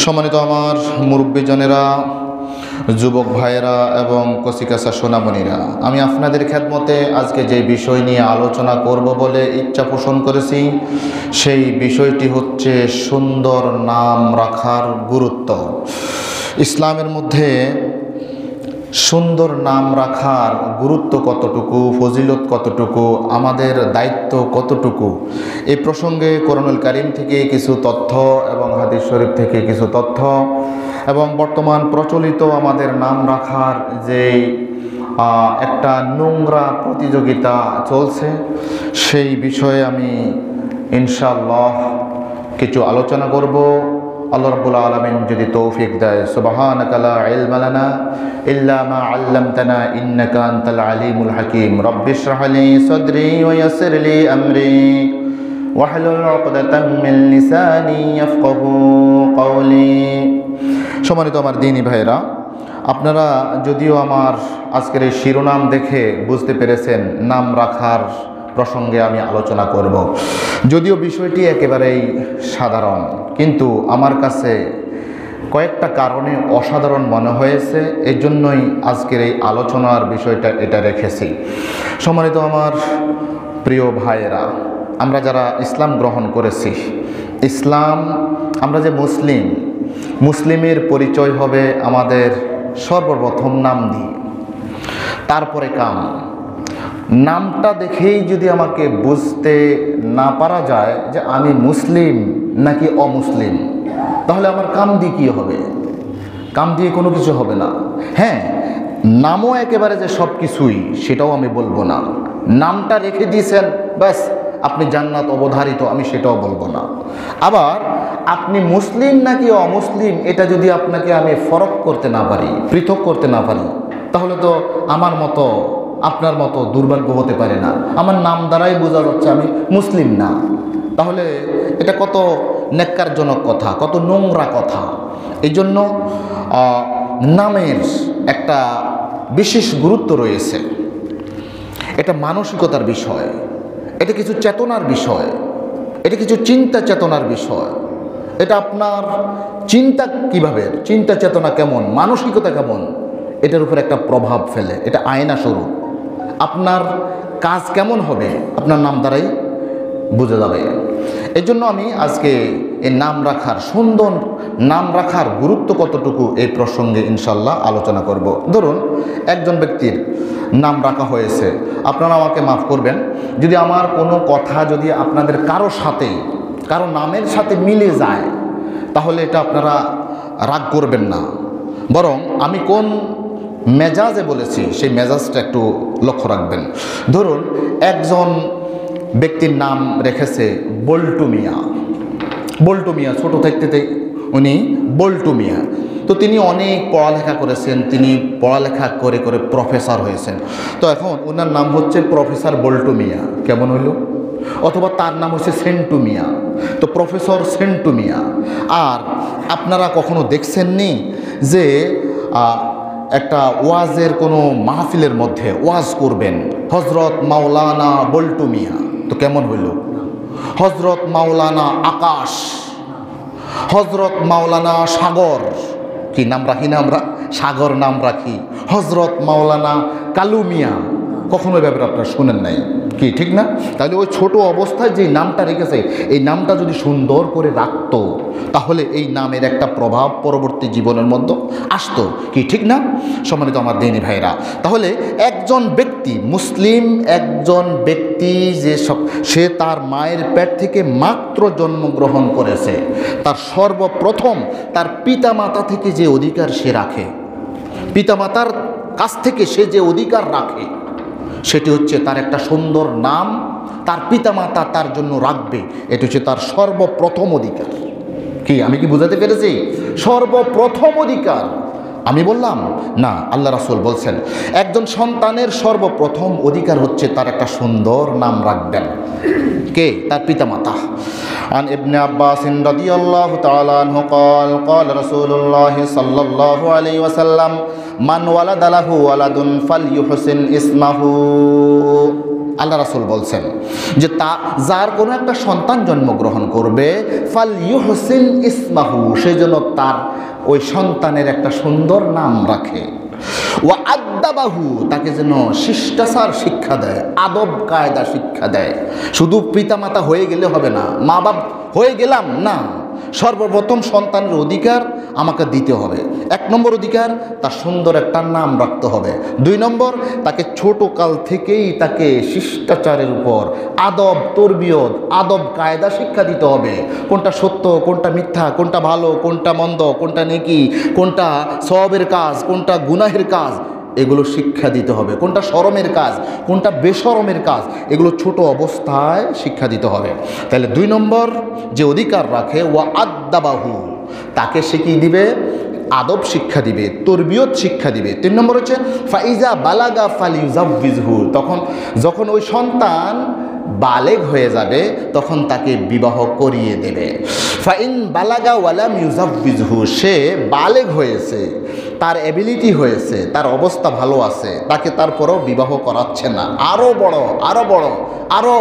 সম্মানিত আমার মুরব্বীজনেরা, যুবক ভাইয়েরা এবং কচিকাঁচা সোনামণিরা, আমি আপনাদের খেদমতে আজকে যে বিষয় নিয়ে আলোচনা করব বলে ইচ্ছা পোষণ করেছি, সেই বিষয়টি হচ্ছে সুন্দর নাম রাখার গুরুত্ব। ইসলামের মধ্যে সুন্দর নাম রাখার গুরুত্ব কতটুকু, ফজিলত কতটুকু, আমাদের দায়িত্ব কতটুকু, এই প্রসঙ্গে কোরআনুল কারীম থেকে কিছু তথ্য এবং হাদিস শরীফ থেকে কিছু তথ্য এবং বর্তমান প্রচলিত আমাদের নাম রাখার যে একটা নোংরা প্রতিযোগিতা চলছে, সেই বিষয়ে আমি ইনশাআল্লাহ কিছু আলোচনা করব। আল্লাহ রাব্বুল আলামিন যদি তৌফিক দেয়। সুবহানাকা লা ইলমা লানা ইল্লা মা আল্লামতানা ইন্নাকা আনতাল আলিমুল হাকীম। রব্বিশরাহ লি সাদরি ওয়া ইয়াসসির লি আমরি ওয়াহলুল উকদাতাম মিন লিসানি ইয়াফকাহু কওলি। সম্মানিত আমার দ্বীনি ভাইরা, আপনারা যদিও আমার আজকের এই শিরোনাম দেখে বুঝতে পেরেছেন নাম রাখার প্রসঙ্গে আমি আলোচনা করব। যদিও বিষয়টি একেবারেই সাধারণ, কিন্তু আমার কাছে কয়েকটা কারণে অসাধারণ মনে হয়েছে, এই জন্যই আজকের এই আলোচনার বিষয়টা এটা রেখেছি। সম্মানিত আমার প্রিয় ভাইয়েরা, আমরা যারা ইসলাম গ্রহণ করেছি, ইসলাম, আমরা যে মুসলিমের পরিচয় হবে আমাদের সর্বপ্রথম নাম দিয়ে, তারপরে কাম। নামটা দেখেই যদি আমাকে বুঝতে না পারা যায় যে আমি মুসলিম নাকি অমুসলিম, তাহলে আমার কাম দিয়ে কী হবে? কাম দিয়ে কোনো কিছু হবে না। হ্যাঁ, নামও একেবারে যে সব কিছুই সেটাও আমি বলবো না। নামটা রেখে দিয়েছেন, ব্যাস আপনি জান্নাত অবধারিত, আমি সেটাও বলবো না। আবার আপনি মুসলিম নাকি অমুসলিম এটা যদি আপনাকে আমি ফরক করতে না পারি, পৃথক করতে না পারি, তাহলে তো আমার মতো আপনার মতো দুর্ভাগ্য হতে পারে না। আমার নাম দ্বারাই বোঝা যাচ্ছে আমি মুসলিম না, তাহলে এটা কত ন্যাক্কারজনক কথা, কত নোংরা কথা। এই জন্য নামের একটা বিশেষ গুরুত্ব রয়েছে। এটা মানসিকতার বিষয়, এটা কিছু চেতনার বিষয়, এটা কিছু চিন্তা চেতনার বিষয়। এটা আপনার চিন্তা কীভাবে, চিন্তা চেতনা কেমন, মানসিকতা কেমন, এটার উপর একটা প্রভাব ফেলে। এটা আয়না স্বরূপ। আপনার কাজ কেমন হবে আপনার নাম দ্বারাই বোঝা যাবে। এই জন্য আমি আজকে এই নাম রাখার, সুন্দর নাম রাখার গুরুত্ব কতটুকু এই প্রসঙ্গে ইনশাল্লাহ আলোচনা করব। ধরুন একজন ব্যক্তির নাম রাখা হয়েছে, আপনারা আমাকে মাফ করবেন যদি আমার কোনো কথা যদি আপনাদের কারো নামের সাথে মিলে যায়, তাহলে এটা আপনারা রাগ করবেন না, বরং আমি কোন মেজাজে বলেছি সেই মেজাজটা একটু লক্ষ্য রাখবেন। ধরুন একজন ব্যক্তির নাম রেখেছে বল্টু মিয়া, ছোটো থাকতে উনি বল্টু মিয়া। তো তিনি অনেক পড়ালেখা করেছেন, তিনি পড়ালেখা করে করে প্রফেসর হয়েছেন। তো এখন ওনার নাম হচ্ছে প্রফেসর বল্টু মিয়া। কেমন হইল? অথবা তার নাম হচ্ছে সেন্টু মিয়া, তো প্রফেসর সেন্টু মিয়া। আর আপনারা কখনো দেখছেননি যে একটা ওয়াজের কোনো মাহফিলের মধ্যে ওয়াজ করবেন হজরত মাওলানা বল্টু মিয়া, তো কেমন হইল? হজরত মাওলানা আকাশ, হজরত মাওলানা সাগর, কি নাম রাখি না আমরা? সাগর নাম রাখি। হজরত মাওলানা কালু মিয়া, কখনো ব্যাপারে আপনারা শুনেন নাই, কি ঠিক না? তাহলে ওই ছোট অবস্থায় যে নামটা রেখেছে, এই নামটা যদি সুন্দর করে রাখতো, তাহলে এই নামের একটা প্রভাব পরবর্তী জীবনের মধ্যে আসতো, কি ঠিক না? সম্মানিত আমার দ্বীনি ভাইরা, তাহলে একজন ব্যক্তি, মুসলিম একজন ব্যক্তি সে তার মায়ের পেট থেকে মাত্র জন্মগ্রহণ করেছে, তার সর্বপ্রথম তার পিতামাতা থেকে যে অধিকার সে রাখে, পিতামাতার কাছ থেকে সে যে অধিকার রাখে, সেটি হচ্ছে তার একটা সুন্দর নাম তার পিতামাতা তার জন্য রাখবে। এটি হচ্ছে তার সর্বপ্রথম অধিকার। কি আমি কি বুঝাতে পেরেছি? সর্বপ্রথম অধিকার আমি বললাম না, আল্লাহ রাসূল বলছেন একজন সন্তানের সর্বপ্রথম অধিকার হচ্ছে তার একটা সুন্দর নাম রাখবেন। কে? তার পিতামাতা। عن ابن عباس رضي الله تعالى عنه قال قال رسول الله صلى الله عليه وسلم من ولد له ولد فليحسن اسمه আল্লাহ রাসূল বলছেন যে যার কোনো একটা সন্তান জন্মগ্রহণ করবে ফাল ইউহসিন ইসমাহু, সেই জন্য তার ওই সন্তানের একটা সুন্দর নাম রাখে। ওয়া আদ্দাবাহু, তাকে যেন শিষ্টাচার শিক্ষা দেয়, আদব কায়দা শিক্ষা দেয়। শুধু পিতামাতা হয়ে গেলে হবে না, মা বাপ হয়ে গেলাম না, সর্বপ্রথম সন্তানের অধিকার আমাকে দিতে হবে। 1 নম্বর অধিকার, তার সুন্দর একটা নাম রাখতে হবে। 2 নম্বর, তাকে ছোট কাল থেকেই তাকে শিষ্টাচারের উপর আদব তরবিয়ত, আদব কায়দা শিক্ষা দিতে হবে। কোনটা সত্য, কোনটা মিথ্যা, কোনটা ভালো, কোনটা মন্দ, কোনটা নেকি, কোনটা সওয়াবের কাজ, কোনটা গুনাহের কাজ, এগুলো শিক্ষা দিতে হবে। কোনটা শরমের কাজ, কোনটা বেশরমের কাজ, এগুলো ছোট অবস্থায় শিক্ষা দিতে হবে। তাহলে 2 নম্বর যে অধিকার রাখে, ওয়া আদ্দাবাহু, তাকে সে কি দিবে? আদব শিক্ষা দিবে, তরবিয়ত শিক্ষা দিবে। 3 নম্বর হচ্ছে ফাইজা বালাগা ফালিউজাউযহু, যখন ওই সন্তান বালেগ হয়ে যাবে তখন তাকে বিবাহ করিয়ে দেবে। ফাইন বালাগা ওয়ালাম ইউজাউযহু, সে বালেগ হয়েছে, তার এবিলিটি হয়েছে, তার অবস্থা ভালো আছে, তাকে তারপরেও বিবাহ করাচ্ছে না, আরও বড় আরও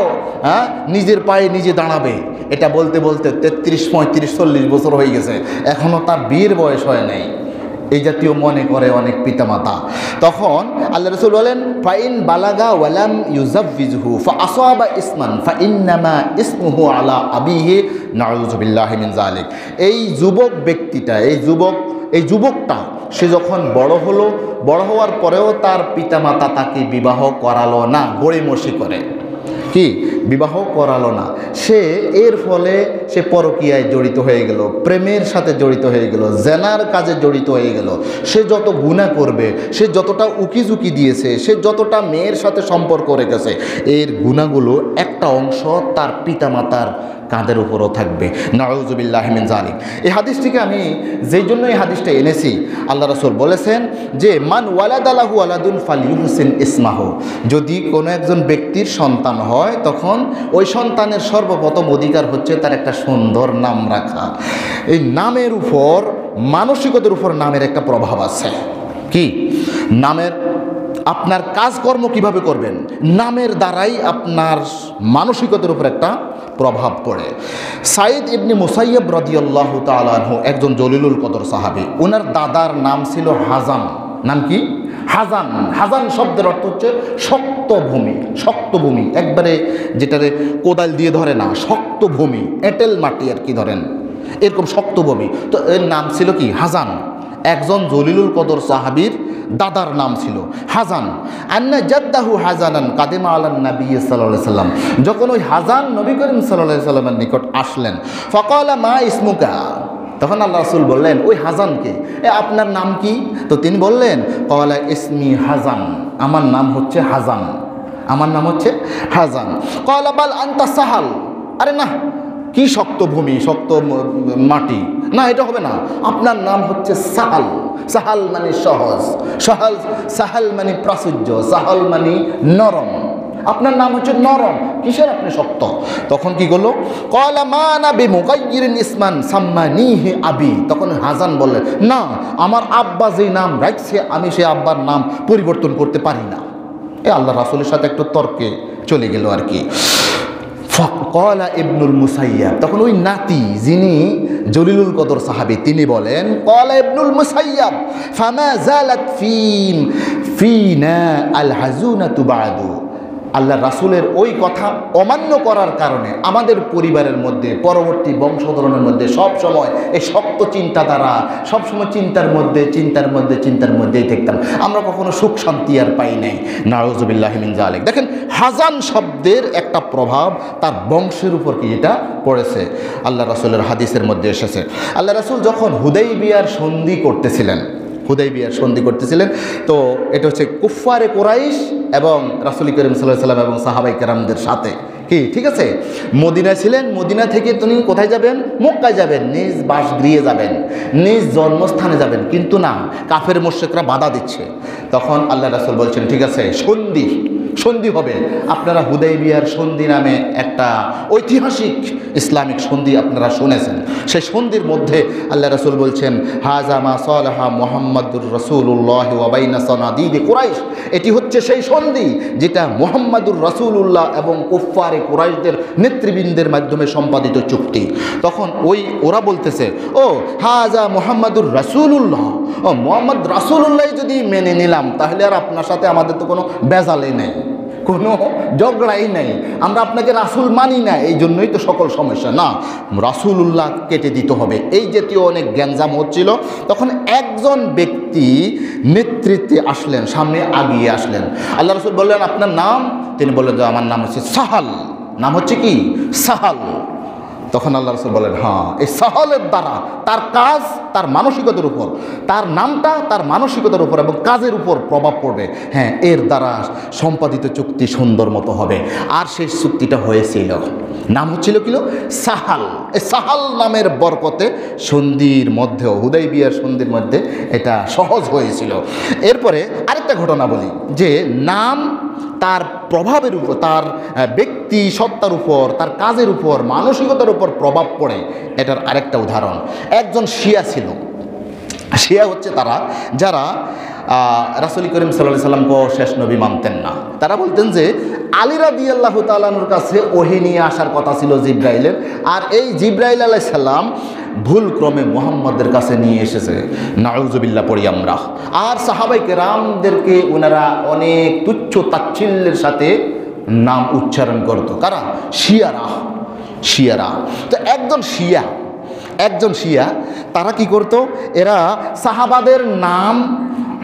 নিজের পায়ে নিজে দাঁড়াবে, এটা বলতে বলতে 33, 35, 40 বছর হয়ে গেছে, এখনও তার বিয়ের বয়স হয় নাই, এই জাতীয় মনে করে অনেক পিতামাতা। তখন আল্লাহ রাসূল বলেন ফাইন বালাগা ওয়ালাম ইউজাউযহু ফাআসাবা ইসমান ফাইন্নামা ইসমুহু আলা আবিহি নাউযু বিল্লাহি মিন যালিক। এই যুবক ব্যক্তিটা, এই যুবকটা সে যখন বড় হওয়ার পরেও তার পিতামাতা তাকে বিবাহ করালো না, গড়িমসি করে কি বিবাহ করালো না, সে এর ফলে সে পরকীয়ায় জড়িত হয়ে গেল, প্রেমের সাথে জড়িত হয়ে গেল, জেনার কাজে জড়িত হয়ে গেল। সে যত গুনাহ করবে, সে যতটা উকিঝুঁকি দিয়েছে, সে যতটা মেয়ের সাথে সম্পর্ক রেখেছে, এর গুনাহগুলো একটা অংশ তার পিতামাতার কাঁধের উপরও থাকবে। নাউযু বিল্লাহি মিন যালিক। এই হাদিসটিকে আমি যেই জন্য এই হাদিসটা এনেছি, আল্লাহ রাসূল বলেছেন যে মান ওয়ালাদালাহু ওয়ালাদুন ফালিউহসিন ইসমাহু, যদি কোনো একজন ব্যক্তির সন্তান হয় তখন ওই সন্তানের সর্বপ্রথম অধিকার হচ্ছে তার একটা সুন্দর নাম রাখা। এই নামের উপর, মানসিকতার উপর নামের একটা প্রভাব আছে। কি নামের, আপনার কাজকর্ম কিভাবে করবেন, নামের দ্বারাই আপনার মানসিকতার উপর একটা প্রভাব পড়ে। সাইদ ইবনে মুসাইয়্যিব রাদিয়াল্লাহু তাআলা আনহু একজন জলিলুল কদর সাহাবী, ওনার দাদার নাম ছিল হাজান। নাম কি? হাজান। হাজান শব্দের অর্থ হচ্ছে শক্ত ভূমি, একবারে যেটারে কোদাল দিয়ে ধরে না, শক্ত ভূমি, এঁটেল মাটি আর কি ধরেন, এরকম শক্ত ভূমি। তো এর নাম ছিল কি? হাজান। একজন জলিলুল কদর সাহাবীর দাদার নাম ছিল হাজান। আন্না জাদ্দাহু হাজানান কাদিমা আলান নবী সাল্লাল্লাহু আলাইহি সাল্লাম, যখন ওই হাজান নবী করিম সাল্লাল্লাহু আলাইহি সাল্লামের নিকট আসলেন, ফাকালা মা ইসমুকা, তখন আল্লাহ রাসূল বললেন ওই হাজানকে, আপনার নাম কি? তো তিনি বললেন ক্বালা ইসমি হাজান, আমার নাম হচ্ছে হাজান, আমার নাম হচ্ছে হাজান। ক্বালা বাল আনতা সাহাল, আরে না, কি শক্ত ভূমি, শক্ত মাটি, না এটা হবে না, আপনার নাম হচ্ছে সাহাল। সাহাল মানে সহজ, সাহাল মানে প্রাচুর্য, সাহাল মানে নরম, আপনার নাম হচ্ছে নরম, কিসের আপনি শক্ত? তখন কি করলো? ক্বালা মা আনা বিমুগায়্যিরিন ইসমান সাম্মানিহি আবি, তখন হাজান বললেন না, আমার আব্বা যেই নাম রাখছে আমি সেই আব্বার নাম পরিবর্তন করতে পারি না। আল্লাহ রাসূলের সাথে একটু তর্কে চলে গেল আর কি। ক্বালা ইবনুল মুসাইয়্যিব, তখন ওই নাতি যিনি জলিলুল কদর সাহাবী তিনি বলেন ক্বালা ইবনুল মুসাইয়্যিব ফামা যালাত ফিনা আল হাজুনাতু বাদু, আল্লাহ রাসূলের ওই কথা অমান্য করার কারণে আমাদের পরিবারের মধ্যে, পরবর্তী বংশধরনের মধ্যে সবসময় এই শক্ত চিন্তাধারা, সবসময় চিন্তার মধ্যেই থাকতাম, আমরা কখনো সুখ শান্তি আর পাই নাই। নাউযু বিল্লাহি মিন যালিক। দেখেন হাজান শব্দের একটা প্রভাব তার বংশের উপর কি এটা পড়েছে, আল্লাহ রাসূলের হাদিসের মধ্যে এসেছে। আল্লাহ রাসূল যখন হুদাইবিয়ার সন্ধি করতেছিলেন, তো এটা হচ্ছে কুফফারে কুরাইশ এবং রাসূল করিম সাল্লাল্লাহু আলাইহি ওয়াসাল্লাম এবং সাহাবায়ে কেরামদের সাথে, কি ঠিক আছে? মদিনায় ছিলেন, মদিনা থেকে তিনি কোথায় যাবেন? মক্কায় যাবেন, নিজ বাসগৃহে যাবেন, নিজ জন্মস্থানে যাবেন, কিন্তু না, কাফের মুশরিকরা বাধা দিচ্ছে। তখন আল্লাহ রাসূল বলছেন ঠিক আছে, সন্ধি হবে। আপনারা হুদাইবিয়ার সন্ধি নামে একটা ঐতিহাসিক ইসলামিক সন্ধি আপনারা শুনেছেন। সেই সন্ধির মধ্যে আল্লাহ রাসূল বলছেন, হাজা মা সালাহা মুহাম্মাদুর রাসূলুল্লাহ ওয়া বাইনা সানাদিদি কুরাইশ। এটি হচ্ছে সেই সন্ধি যেটা মুহাম্মাদুর রাসূলুল্লাহ এবং কুফফারে কুরাইশদের নেতৃবৃন্দের মাধ্যমে সম্পাদিত চুক্তি। তখন ওরা বলতেছে, ও হাজা মুহাম্মাদুর রাসূলুল্লাহ, ও মুহাম্মদ রাসূলুল্লাহ যদি মেনে নিলাম তাহলে আর আপনার সাথে আমাদের তো কোনো বেজালই নেই, কোনো ঝগড়াই নেই, আমরা আপনাকে রাসূল মানি না, এই জন্যই তো সকল সমস্যা। না, রাসূলুল্লাহ কেটে দিতে হবে। এই জাতীয় অনেক গ্যাঞ্জাম হচ্ছিল। তখন একজন ব্যক্তি নেতৃত্বে আসলেন, সামনে আগিয়ে আসলেন। আল্লাহ রাসূল বললেন, আপনার নাম? তিনি বললেন যে আমার নাম হচ্ছে সাহাল। নাম হচ্ছে কি? সাহাল। তখন আল্লাহ রাসূল বলেন, হ্যাঁ, এই সাহালের দ্বারা তার কাজ তার মানসিকতার উপর, তার নামটা তার মানসিকতার উপর এবং কাজের উপর প্রভাব পড়বে। হ্যাঁ, এর দ্বারা সম্পাদিত চুক্তি সুন্দর মতো হবে। আর সেই চুক্তিটা হয়েছিল, নাম হচ্ছিল কিলো সাহাল। এই সাহাল নামের বরকতে সন্ধির মধ্যেও, হুদাইবিয়ার সন্ধির মধ্যে এটা সহজ হয়েছিল। এরপরে আরেকটা ঘটনা বলি, যে নাম তার প্রভাবের উপর, তার ব্যক্তি সত্তার উপর, তার কাজের উপর, মানসিকতার উপর প্রভাব পড়ে, এটার আরেকটা উদাহরণ। একজন শিয়া ছিল। শিয়া হচ্ছে তারা যারা রাসূল করিম সাল্লাল্লাহু আলাইহি সাল্লামকে শেষ নবী মানতেন না। তারা বলতেন যে আলী রাদিয়াল্লাহু তাআলা আনহুর কাছে ওহী নিয়ে আসার কথা ছিল জিবরাইলের, আর এই জিবরাইল আলাইহিস সালাম ভুলক্রমে মুহাম্মদের কাছে নিয়ে এসেছে। নাউযুবিল্লাহ পড়ি আমরা। আর সাহাবায়ে কেরামদেরকে ওনারা অনেক তুচ্ছ তাচ্ছিল্যের সাথে নাম উচ্চারণ করত। কারা? শিয়ারা। তো একজন শিয়া তারা কি করত, এরা সাহাবাদের নাম,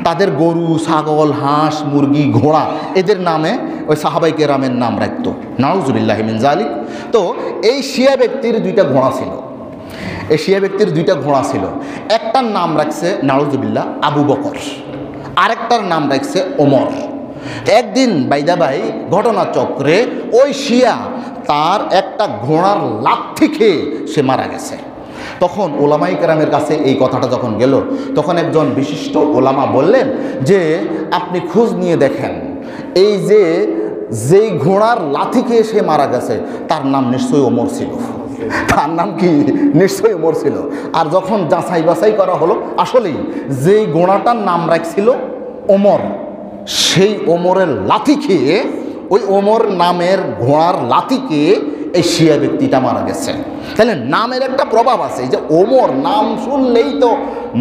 তাদের গরু, ছাগল, হাঁস, মুরগি, ঘোড়া, এদের নামে ওই সাহাবায়ে কেরামের নাম রাখত। নাউযুবিল্লাহি মিন যালিক। তো এই শিয়া ব্যক্তির দুইটা ঘোড়া ছিল। একটার নাম রাখছে নাউযুবিল্লাহ আবু বকর, আরেকটার নাম রাখছে ওমর। একদিন বাইদাবাই ঘটনাচক্রে ওই শিয়া তার একটা ঘোড়ার লাথি খেয়ে সে মারা গেছে। তখন ওলামায়ে কেরামের কাছে এই কথাটা যখন গেল, তখন একজন বিশিষ্ট ওলামা বললেন যে আপনি খোঁজ নিয়ে দেখেন, এই যেই ঘোড়ার লাথি খেয়ে সে মারা গেছে তার নাম নিশ্চয়ই ওমর ছিল। তার নাম কি? নিশ্চয়ই ওমর ছিল। আর যখন যাচাই বাছাই করা হলো, আসলেই যেই ঘোড়াটার নাম রাখছিল ওমর, সেই ওমরের লাথি খেয়ে, ওই ওমর নামের ঘোড়ার লাথি খেয়ে এই শিয়া ব্যক্তিটা মারা গেছে। তাহলে নামের একটা প্রভাব আছে। যে ওমর নাম শুনলেই তো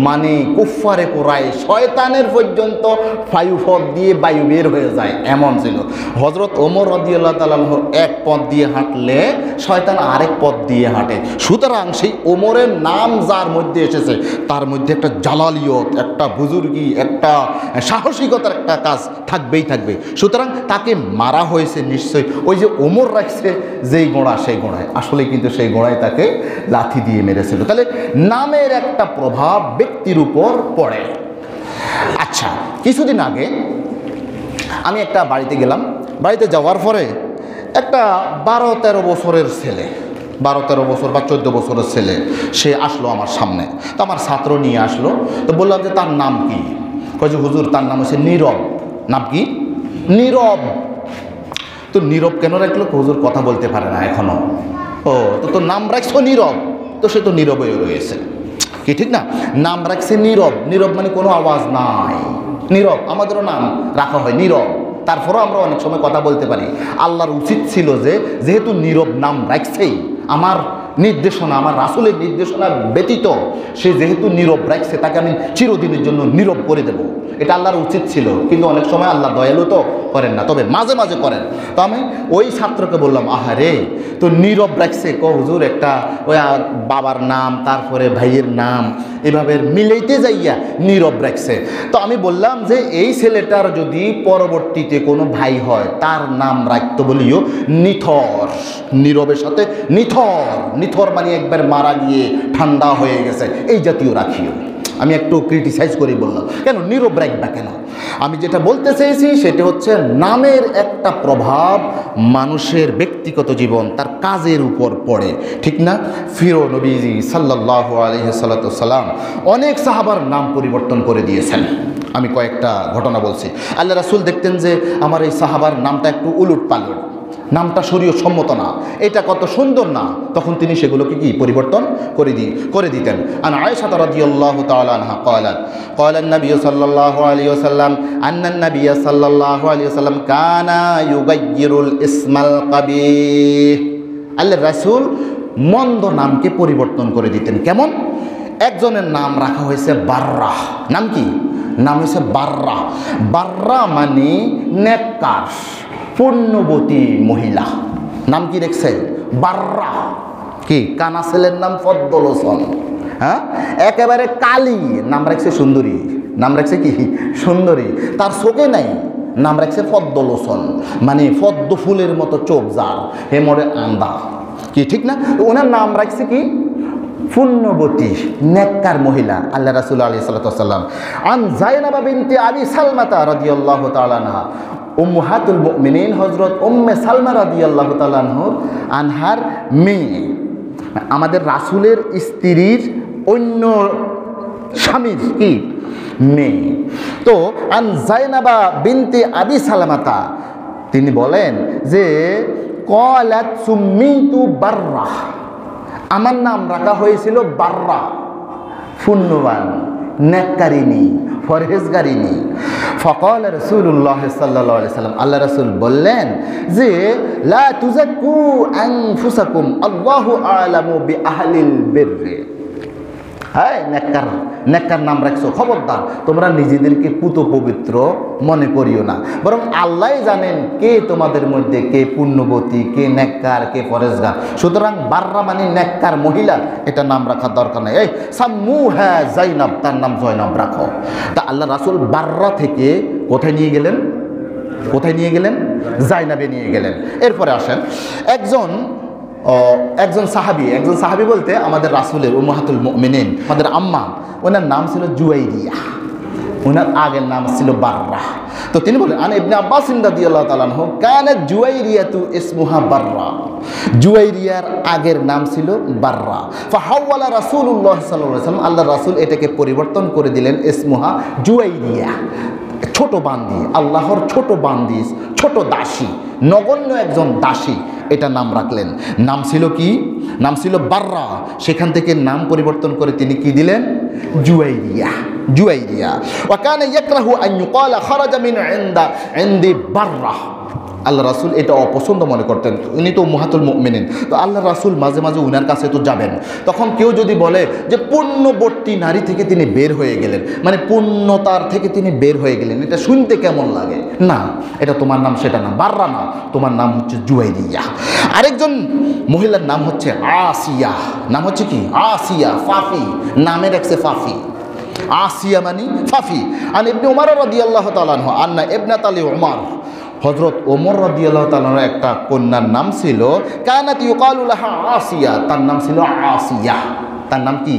মানে কুফফারে কুরাইশ, শয়তানের পর্যন্ত ফায়ুফত দিয়ে বায়ু বের হয়ে যায়, এমন ছিল। হযরত ওমর রাদিয়াল্লাহু তাআলা আনহু এক পথ দিয়ে হাঁটলে শয়তান আরেক পথ দিয়ে হাঁটে। সুতরাং সেই ওমরের নাম যার মধ্যে এসেছে তার মধ্যে একটা জালালিয়ত, একটা বুজুর্গি, একটা সাহসিকতার একটা কাজ থাকবেই থাকবে। সুতরাং তাকে মারা হয়েছে নিশ্চয়ই ওই যে ওমর রাখছে যেই গোড়া, সেই গোড়ায় আসলে কিন্তু সেই গোড়ায় তাকে লাথি দিয়ে মেরেছিল। তাহলে নামের একটা প্রভাব ব্যক্তির উপর পড়ে। আচ্ছা, কিছুদিন আগে আমি একটা বাড়িতে গেলাম। বাড়িতে যাওয়ার পরে একটা 12-13 বছরের ছেলে, 12-13 বছর বা 14 বছরের ছেলে, সে আসলো আমার সামনে। তো আমার ছাত্র নিয়ে আসলো। তো বললাম যে তার নাম কি? কয় যে হুজুর তার নাম হচ্ছে নীরব। নাম কি? নীরব। তো নীরব কেন রাখলো? হুজুর কথা বলতে পারে না এখনো। ও, তো তোর নাম রাখছো নীরব, তো সে তো নীরব হয়ে রয়েছে, কি ঠিক না? নাম রাখছে নীরব। নীরব মানে কোনো আওয়াজ নাই, নীরব। আমাদেরও নাম রাখা হয় নীরব, তারপরেও আমরা অনেক সময় কথা বলতে পারি। আল্লাহর উচিত ছিল যে যেহেতু নীরব নাম রাখছেই, আমার নির্দেশনা, আমার রাসূলের নির্দেশনা ব্যতীত সে যেহেতু নীরব রাখছে, তাকে আমি চিরদিনের জন্য নীরব করে দেব, এটা আল্লাহর উচিত ছিল। কিন্তু অনেক সময় আল্লাহ দয়ালু তো করেন না, তবে মাঝে মাঝে করেন। তো আমি ওই ছাত্রকে বললাম, আহারে তো নীরব রাখছে, হুজুর একটা ওই বাবার নাম, তারপরে ভাইয়ের নাম, এভাবে মিলাইতে যাইয়া নীরব রাখছে। তো আমি বললাম যে এই ছেলেটার যদি পরবর্তীতে কোনো ভাই হয় তার নাম রাখতে বলিও নিথর। নীরবের সাথে নিথর, নিথর মানে একবার মারা গিয়ে ঠান্ডা হয়ে গেছে, এই জাতীয় রাখিও। আমি একটু ক্রিটিসাইজ করি বললাম, কেন নীরব রাখবা কেন? আমি যেটা বলতে চেয়েছি সেটা হচ্ছে নামের একটা প্রভাব মানুষের ব্যক্তিগত জীবন, তার কাজের উপর পড়ে, ঠিক না? ফিরো নবীজি সাল্লাল্লাহু আলাইহি সাল্লাম অনেক সাহাবার নাম পরিবর্তন করে দিয়েছেন। আমি কয়েকটা ঘটনা বলছি। আল্লাহ রাসূল দেখতেন যে আমার এই সাহাবার নামটা একটু উলট পালট, নামটা শরীয়ত সম্মত না, এটা কত সুন্দর না, তখন তিনি সেগুলোকে কি পরিবর্তন করে দিতেন। আন আয়েশা রাদিয়াল্লাহু তাআলা আনহা ক্বালাত ক্বালা an-নাবী সাল্লাল্লাহু আলাইহি ওয়াসাল্লাম আন্না an-নাবী সাল্লাল্লাহু আলাইহি ওয়াসাল্লাম কানা ইউগাইয়িরুল ইসমাল কাবীহ। আল্লাহর রাসূল মন্দ নামকে পরিবর্তন করে দিতেন। কেমন? একজনের নাম রাখা হয়েছে বাররা। নাম কি? নাম হয়েছে বাররা। বাররা মানে নেককার, পুণ্যবতী মহিলা। নাম কি রেখেছে? বাররা। কি? কানা ছেলের নাম ফদ্দুল হোসেন। হ্যাঁ, একেবারে কালী, নাম রাখছে সুন্দরী। নাম রাখছে কি? সুন্দরী। তার চোখে নাই, নাম রাখছে ফদ্দুল হোসেন, মানে পদ্ম ফুলের মতো চোখ যার, হে মরে আন্দা। কি ঠিক না? ওনার নাম রাখছে কি? পুণ্যবতী নেককার মহিলা। আল্লাহ রাসূল আলাইহিস সালাতু ওয়াস সালাম আন যায়নাব বিনতে আবি সালমাতা রাদিয়াল্লাহু তাআলা আনহা, উম্মাহাতুল মুমিনিন হযরত উম্মে সালমা রাদিয়াল্লাহু তাআলা আনহার মেয়ে, আমাদের রাসূলের স্ত্রীর অন্য স্বামীর কি মেয়ে। তো আন যায়নাবা বিনতে আবি সালমাতা, তিনি বলেন যে ক্বালাত সুম্মিতু বাররা, আমার নাম রাখা হয়েছিল বাররা, পুণ্যবান, নেককারিনী, পরহেজগারিনী। ফাকাল রাসূলুল্লাহ সাল্লাল্লাহু আলাইহি সাল্লাম, আল্লাহ রাসূল বললেন যে লা তুযাক্কু আনফুসাকুম আল্লাহু আ'লামু বিআহলিল বিররি। হ্যাঁ, নেককার নাম রাখছো, খবরদার তোমরা নিজেদেরকে পুত পবিত্র মনে করিও না, বরং আল্লাহ জানেন কে তোমাদের মধ্যে কে পুণ্যবতী, কে নেককার, কে পরেজগার। সুতরাং বাররা মানে নেককার মহিলা, এটা নাম রাখার দরকার নেই। এই সাম্মুহা যায়নাব, তার নাম জয়নাব রাখো। তা আল্লাহ রাসূল বাররা থেকে কোথায় নিয়ে গেলেন? কোথায় নিয়ে গেলেন? যায়নাবে নিয়ে গেলেন। এরপরে আসেন একজন সাহাবী বলতে আমাদের রাসূলের উম্মাহাতুল মুমিনিন, আমাদের আম্মা, ওনার নাম ছিল জুয়াইরিয়া, ওনার আগের নাম ছিল বাররা। তো তিনি বলেন আন ইবনে আব্বাস রাদিয়াল্লাহু তাআলা আনহু কানাত জুয়াইরিয়াতু ইসমুহা বাররা, জুয়াইরিয়ার আগের নাম ছিল বাররা। ফাহাওয়ালা রাসূলুল্লাহ সাল্লাল্লাহু আলাইহি ওয়াসাল্লাম, আল্লাহর রাসূল এটাকে পরিবর্তন করে দিলেন ইসমুহা জুয়াইরিয়া, ছোট বান্দি, আল্লাহর ছোট বান্দি, ছোট দাসী, নগণ্য একজন দাসী, এটা নাম রাখলেন। নাম ছিল কি? নাম ছিল বাররা। সেখান থেকে নাম পরিবর্তন করে তিনি কি দিলেন? জুয়াইরিয়া। ওয়া কানা ইয়াকরাহু আন ইউকালা খারাজা মিন ইনদি বাররা। আল্লাহ রাসূল এটা অপছন্দ মনে করতেন, উনি তো উম্মাহাতুল মুমিনিন। তো আল্লাহ রাসূল মাঝে মাঝে উনার কাছে তো যাবেন, তখন কেউ যদি বলে যে পুণ্যবর্তী নারী থেকে তিনি বের হয়ে গেলেন, মানে পুণ্যতার থেকে তিনি বের হয়ে গেলেন, এটা শুনতে কেমন লাগে? না, এটা তোমার নাম সেটা না, বাররা না, তোমার নাম হচ্ছে জুয়াইরিয়া। আরেকজন মহিলার নাম হচ্ছে আসিয়া। নাম হচ্ছে কি? আসিয়া। ফাফি, নামের একসে ফাফি, আসিয়া মানে ফাফি। আন ইবনে উমর রাদিয়াল্লাহু তাআলা আনহু আন্না ইবনাত আলী উমর, হযরত ওমর রাদিয়াল্লাহু তাআলার একটা কন্যার নাম ছিল কানাত ইউকালু লাহা আসিয়া, তার নাম ছিল আসিয়া। তার নাম কি?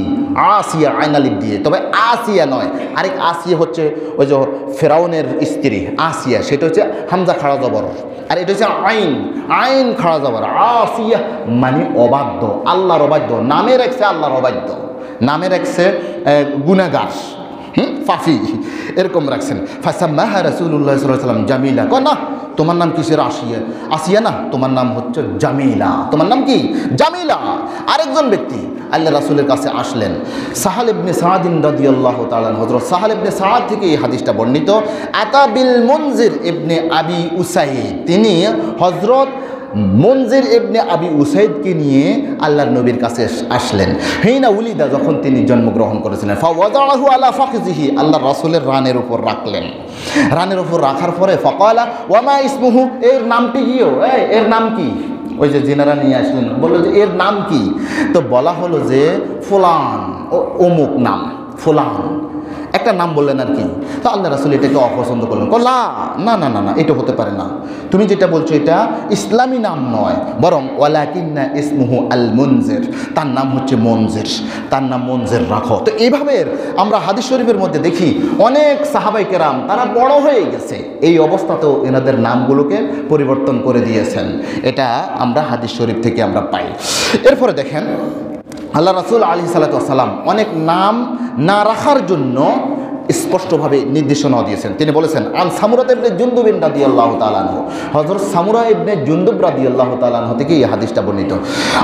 আসিয়া, আইন আলিফ দিয়ে। তবে আসিয়া নয়, আরেক আসিয়া হচ্ছে ওই যে ফেরাউনের স্ত্রী আসিয়া, সেটা হচ্ছে হামজা খাড়া জবর, আর এটা হচ্ছে আইন খাড়া জবর। আসিয়া মানে অবাধ্য, আল্লাহর অবাধ্য, নামে রাখছে আল্লাহর অবাধ্য, নামে রাখছে গুনাহগার, ফাফি, এরকম রাখছেন। ফাসাম্মাহা রাসূলুল্লাহ সাল্লাল্লাহু আলাইহি ওয়াসাল্লাম জামিলা। কয় না, তোমার নাম কিসের? আসিয়া না, তোমার নাম হচ্ছে জামিলা। তোমার নাম কি? জামিলা। আরেকজন ব্যক্তি আল্লাহ রাসূলের কাছে আসলেন, সাহাল ইবনে সাআদ রাদিয়াল্লাহু তাআলা, হযরত সাহাল ইবনে সাআদ থেকে এই হাদিসটা বর্ণিত। আতা বিল মুনজির ইবনে আবি উসাইদ, তিনি হযরত মুনজির ইবনে আবি উসাইদকে নিয়ে আল্লাহর নবীর কাছে আসলেন। হিনা উলিদা, যখন তিনি জন্মগ্রহণ করেছিলেন। ফাওয়াদাহু আলা ফাখযিহি, আল্লাহর রাসূলের রানের উপর রাখলেন। রানের উপর রাখার পরে ফাকালা ওয়ামা ইসমুহু, এর নামটি কি? এর নাম কি? ওই যে জিনারা নিয়ে আসলেন, বললো যে এর নাম কি? তো বলা হলো যে ফুলান, অমুক নাম, ফুলান, একটা নাম বললেন আর কি। তো আল্লাহ রাসূল এটাকে অপছন্দ করলেন, না না না না, এটা হতে পারে না, তুমি যেটা বলছো এটা ইসলামী নাম নয়, বরং ওয়ালাকিন্না ইসমুহু আল মুনজির, তার নাম হচ্ছে মনজির, তার নাম মনজির রাখো। তো এইভাবে আমরা হাদিস শরীফের মধ্যে দেখি অনেক সাহাবায়ে কেরাম তারা বড় হয়ে গেছে, এই অবস্থাতেও এনাদের নামগুলোকে পরিবর্তন করে দিয়েছেন। এটা আমরা হাদিস শরীফ থেকে আমরা পাই। এরপরে দেখেন আল্লাহ রাসূল আলাইহিস সালাতু ওয়াস সালাম অনেক নাম না রাখার জন্য স্পষ্টভাবে নির্দেশনা দিয়েছেন। তিনি বলেছেন, আন সামুরা ইবনে জুনদুব রাদিয়াল্লাহু তাআলা আনহু, হযরত সামুরা ইবনে জুনদুব রাদিয়াল্লাহু তাআলা আনহু থেকে এই হাদিসটা বর্ণিত।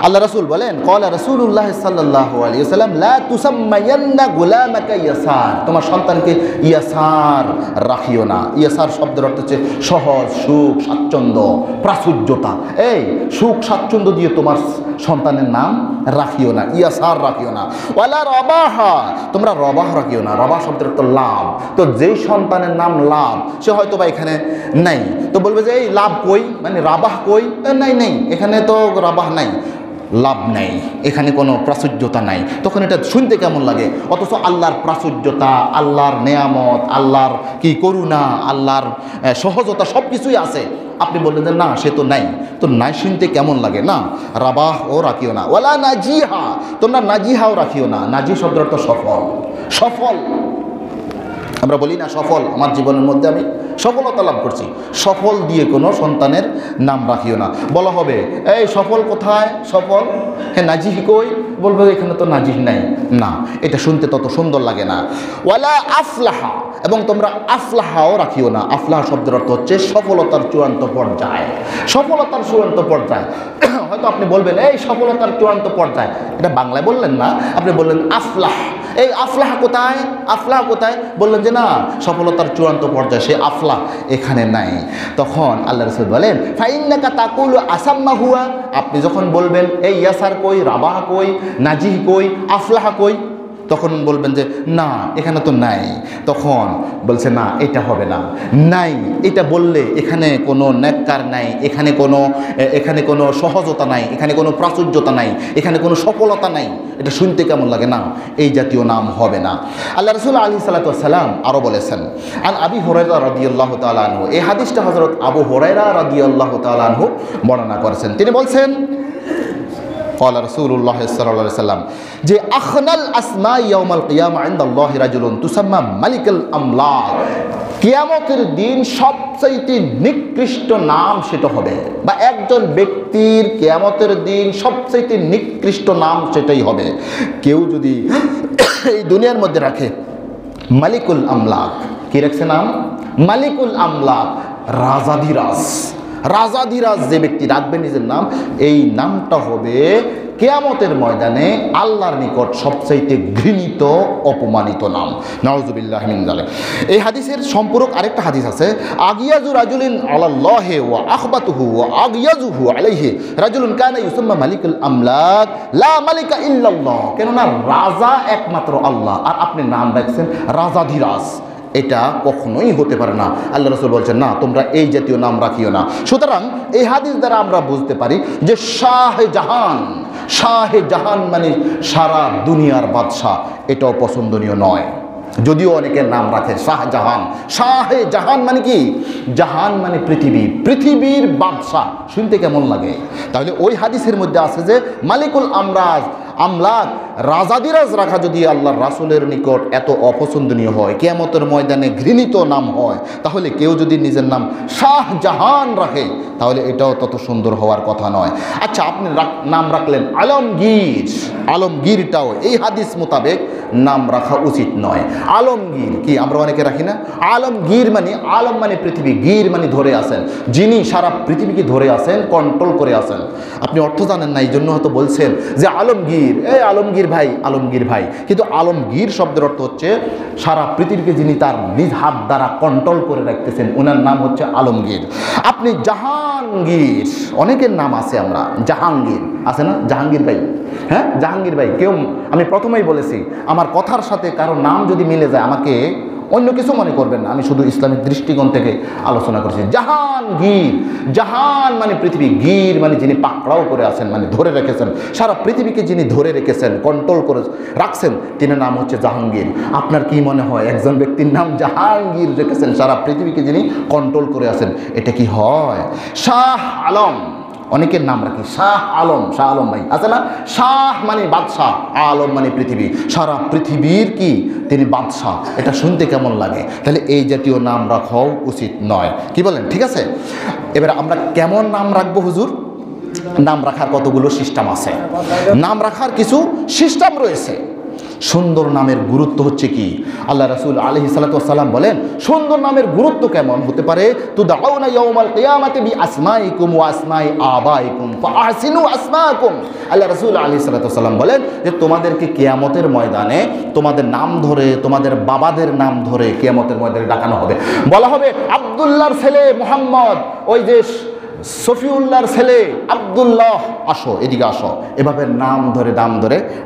আল্লাহ রাসূল বলেন, ক্বালা রাসূলুল্লাহ সাল্লাল্লাহু আলাইহি ওয়াসাল্লাম, লা তুসাম্মায়ান্না গুলামাকা ইয়াসার, তোমার সন্তানকে ইয়াসার রাখিও না। ইয়াসার শব্দের অর্থ হচ্ছে সহজ, সুখ, স্বাচ্ছন্দ্য, প্রাচুর্যতা। এই সুখ স্বাচ্ছন্দ্য দিয়ে তোমার সন্তানের নাম রাখিও না, ইয়াসার রাখিও না। ওয়ালা রবাহা, তোমরা রবাহ রাখিও না। রবাহ শব্দের অর্থ লাভ। তো যেই সন্তানের নাম লাভ, সে হয়তো বা এখানে নাই, তো বলবে যে এই লাভ কই, মানে রাবাহ কই, নাই নাই, এখানে তো রাবাহ নাই, লাভ নাই, এখানে কোনো প্রাচুর্যতা নাই। তখন এটা শুনতে কেমন লাগে? অথচ আল্লাহর প্রাচুর্যতা, আল্লাহর নেয়ামত, আল্লাহর কি করুণা, আল্লাহর সহজতা সব কিছুই আছে। আপনি বললেন যে না, সে তো নাই, তো নাই শুনতে কেমন লাগে? না, রাবাহ ও রাখিও না। ওয়ালা নাজিহা, তোমরা নাজিহাও রাখিও না। নাজি শব্দের অর্থ সফল। সফল আমরা বলি না, সফল, আমার জীবনের মধ্যে আমি সফলতা লাভ করছি, সফল দিয়ে কোনো সন্তানের নাম রাখিও না। বলা হবে, এই সফল কোথায়? সফল, হ্যাঁ নাজিহ কই? বলবে এখানে তো নাজিহ নাই। না, এটা শুনতে তত সুন্দর লাগে না। ওয়ালা আফলাহা, এবং তোমরা আফলাহাও রাখিও না। আফলাহা শব্দের অর্থ হচ্ছে সফলতার চূড়ান্ত পর্যায়। সফলতার চূড়ান্ত পর্যায়। হয়তো আপনি বলবেন এই সফলতার চূড়ান্ত পর্যায়, এটা বাংলায় বললেন না, আপনি বললেন আফলাহ। এই আফলাহ কোথায়? আফলাহ কোথায়? বললেন যে না, সফলতার চূড়ান্ত পর্যায়ে সে আফলাহ এখানে নাই। তখন আল্লাহ রাসূল বলেন, ফাইন্নাকা তাকুলু আসাম্মা হুয়া, আপনি যখন বলবেন এই ইয়াসার কই, রাবাহ কই, নাজিহ কই, আফলাহ কই, তখন বলবেন যে না, এখানে তো নাই। তখন বলছে না, এটা হবে না, নাই, এটা বললে এখানে কোনো নেককার নাই, এখানে কোনো সহজতা নাই, এখানে কোনো প্রাচুর্যতা নাই, এখানে কোনো সফলতা নাই, এটা শুনতে কেমন লাগে? না, এই জাতীয় নাম হবে না। আল্লাহ রাসূল আলাইহিস সালাতু ওয়াস সালাম আরও বলেছেন, আন আবি হুরায়রা রাদিয়াল্লাহু তাআলা আনহু, এই হাদিসটা হযরত আবু হুরায়রা রাদিয়াল্লাহু তাআলা আনহু বর্ণনা করেছেন। তিনি বলছেন, ক্বালা রাসূলুল্লাহ সাল্লাল্লাহু আলাইহি ওয়াসাল্লাম, যে আখনাল আসমা ইয়াউমাল কিয়ামা ইনদাল্লাহি রাজুলুন তুসাম্মা মালিকুল আমলাক, কিয়ামতের দিন সবচাইতে নিকৃষ্ট নাম সেটা হবে, বা একজন ব্যক্তির কিয়ামতের দিন সবচাইতে নিকৃষ্ট নাম সেটাই হবে। কেউ যদি এই দুনিয়ার মধ্যে রাখে মালিকুল আমলাক, কি রাখছে নাম? মালিকুল আমলাক, রাজাধিরাজ। রাজাধিরাজ যে ব্যক্তি রাখবে নিজের নাম, এই নামটা হবে কিয়ামতের ময়দানে আল্লাহর নিকট সবচাইতে ঘৃণিত, অপমানিত নাম। নাউযুবিল্লাহি মিন যালিক। এই হাদিসের সম্পূরক আরেকটা হাদিস আছে, আগিয়াজু রাজুলিন আলাল্লাহি ওয়া আখবাতুহু ওয়া আগিয়াজুহু আলাইহি রাজুলুন কানা ইউসাম্মা মালিকুল আমলাক লা মালিকা ইল্লাল্লাহ, কেননা রাজা একমাত্র আল্লাহ, আর আপনি নাম রাখছেন রাজাধিরাজ, এটা কখনোই হতে পারে না। আল্লাহ রাসূল বলছেন না, তোমরা এই জাতীয় নাম রাখিও না। সুতরাং এই হাদিস দ্বারা আমরা বুঝতে পারি যে শাহজাহান, শাহজাহান মানে সারা দুনিয়ার বাদশাহ, এটাও পছন্দনীয় নয়। যদিও অনেকের নাম রাখে শাহজাহান। শাহজাহান মানে কি? জাহান মানে পৃথিবী, পৃথিবীর বাদশাহ, শুনতে কেমন লাগে? তাহলে ওই হাদিসের মধ্যে আছে যে মালিকুল আমলাক, রাজাদিরাজ রাখা যদি আল্লাহর রাসূলের নিকট এত অপছন্দনীয় হয়, কিয়ামতের ময়দানে ঘৃণিত নাম হয়, তাহলে কেউ যদি নিজের নাম শাহজাহান রাখে, তাহলে এটাও তত সুন্দর হওয়ার কথা নয়। আচ্ছা, আপনি নাম রাখলেন আলমগীর, আলমগীরটাও এই হাদিস মোতাবেক নাম রাখা উচিত নয়। আলমগীর কি আমরা অনেকে রাখি না? আলমগীর মানে, আলম মানে পৃথিবী, গীর মানে ধরে আছেন, যিনি সারা পৃথিবীকে ধরে আছেন, কন্ট্রোল করে আছেন। আপনি অর্থ জানেন না, এই জন্য হয়তো বলছেন যে আলমগীর, এই আলমগীর ভাই, আলমগীর ভাই, কিন্তু আলমগীর শব্দের অর্থ হচ্ছে সারা পৃথিবীকে যিনি তার নিজ হাত দ্বারা কন্ট্রোল করে রাখতেছেন, ওনার নাম হচ্ছে আলমগীর। আপনি জাহাঙ্গীর, অনেকের নাম আছে, আমরা জাহাঙ্গীর আছে না, জাহাঙ্গীর ভাই, হ্যাঁ জাহাঙ্গীর ভাই। কেউ, আমি প্রথমেই বলেছি, আমার কথার সাথে কারো নাম যদি মিলে যায় আমাকে অন্য কিছু মনে করবেন না, আমি শুধু ইসলামিক দৃষ্টিকোণ থেকে আলোচনা করছি। জাহাঙ্গীর, জাহান মানে পৃথিবী, গীর মানে যিনি পাকড়াও করে আছেন, মানে ধরে রেখেছেন, সারা পৃথিবীকে যিনি ধরে রেখেছেন, কন্ট্রোল করে রাখছেন, তিনি নাম হচ্ছে জাহাঙ্গীর। আপনার কি মনে হয় একজন ব্যক্তির নাম জাহাঙ্গীর রেখেছেন, সারা পৃথিবীকে যিনি কন্ট্রোল করে আছেন, এটা কি হয়? শাহ আলম, অনেকের নাম রাখি শাহ আলম, শাহ আলম ভাই আছে না? শাহ মানে বাদশাহ, আলম মানে পৃথিবী, সারা পৃথিবীর কি তিনি বাদশাহ, এটা শুনতে কেমন লাগে? তাহলে এই জাতীয় নাম রাখাও উচিত নয়। কি বলেন? ঠিক আছে, এবার আমরা কেমন নাম রাখবো হুজুর? নাম রাখার কতগুলো সিস্টেম আছে, নাম রাখার কিছু সিস্টেম রয়েছে। সুন্দর নামের গুরুত্ব হচ্ছে কি? আল্লাহ রাসূল আলাইহিস সালাতু ওয়াস সালাম বলেন সুন্দর নামের গুরুত্ব কেমন হতে পারে? তুদাউনা ইয়াউমাল কিয়ামাতি বিআসমাইকুম ওয়া আসমাই আবাইকুম ফাআহসিনু আসমাকুম। আল্লাহ রাসূল আলাইহিস সালাতু ওয়াস সালাম বলেন যে তোমাদেরকে কিয়ামতের ময়দানে তোমাদের নাম ধরে, তোমাদের বাবাদের নাম ধরে কিয়ামতের ময়দানে ডাকানো হবে। বলা হবে আব্দুল্লাহর ছেলে মুহাম্মদ, ওই যে সফিউল্লাহর ছেলে আব্দুল্লাহ, আসো এদিকে আসো, এভাবে নাম ধরে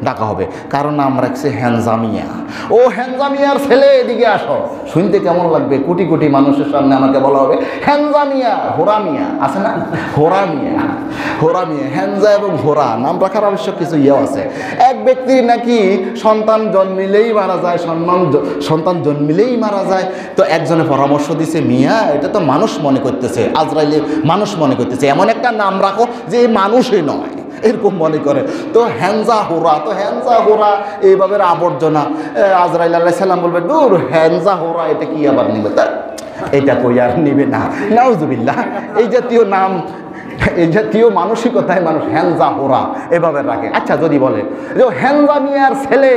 ডাকা হবে। কারণ নাম রাখছে হ্যানজামিয়া, ও হ্যানজামিয়ার ছেলে এদিকে আসো। শুনতে কেমন লাগবে? কোটি কোটি মানুষের সামনে আমাকে বলা হবে হ্যানজামিয়া, হোরামিয়া আছে না, হোরামিয়া, হ্যানজা এবং হোরা নাম রাখার আবশ্যক কিছু ইয়েও আছে। এক ব্যক্তি নাকি সন্তান জন্মিলেই মারা যায়, সন্তান জন্মিলেই মারা যায়। তো একজনে পরামর্শ দিছে, মিয়া এটা তো মানুষ মনে করতেছে, আজরাইলে মানুষ মনে করতেছে, এমন একটা নাম রাখো যে মানুষই নয়, এরকম মনে করে। তো হ্যানজা হোরা, তো হ্যানজা হোরা এইভাবে আবর্জনা। আজরাইল আলাইহিস সালাম বলবে দূর, হ্যানজা হোরা এটা কি আবার নিবে? তা এটা কই আর নিবে না, নাউজুবিল্লাহ। এই জাতীয় নাম, এই জাতীয় মানসিকতায় মানুষ হ্যানজা হোরা এভাবে রাখে। আচ্ছা যদি বলে যে হ্যানজা মিয়ার ছেলে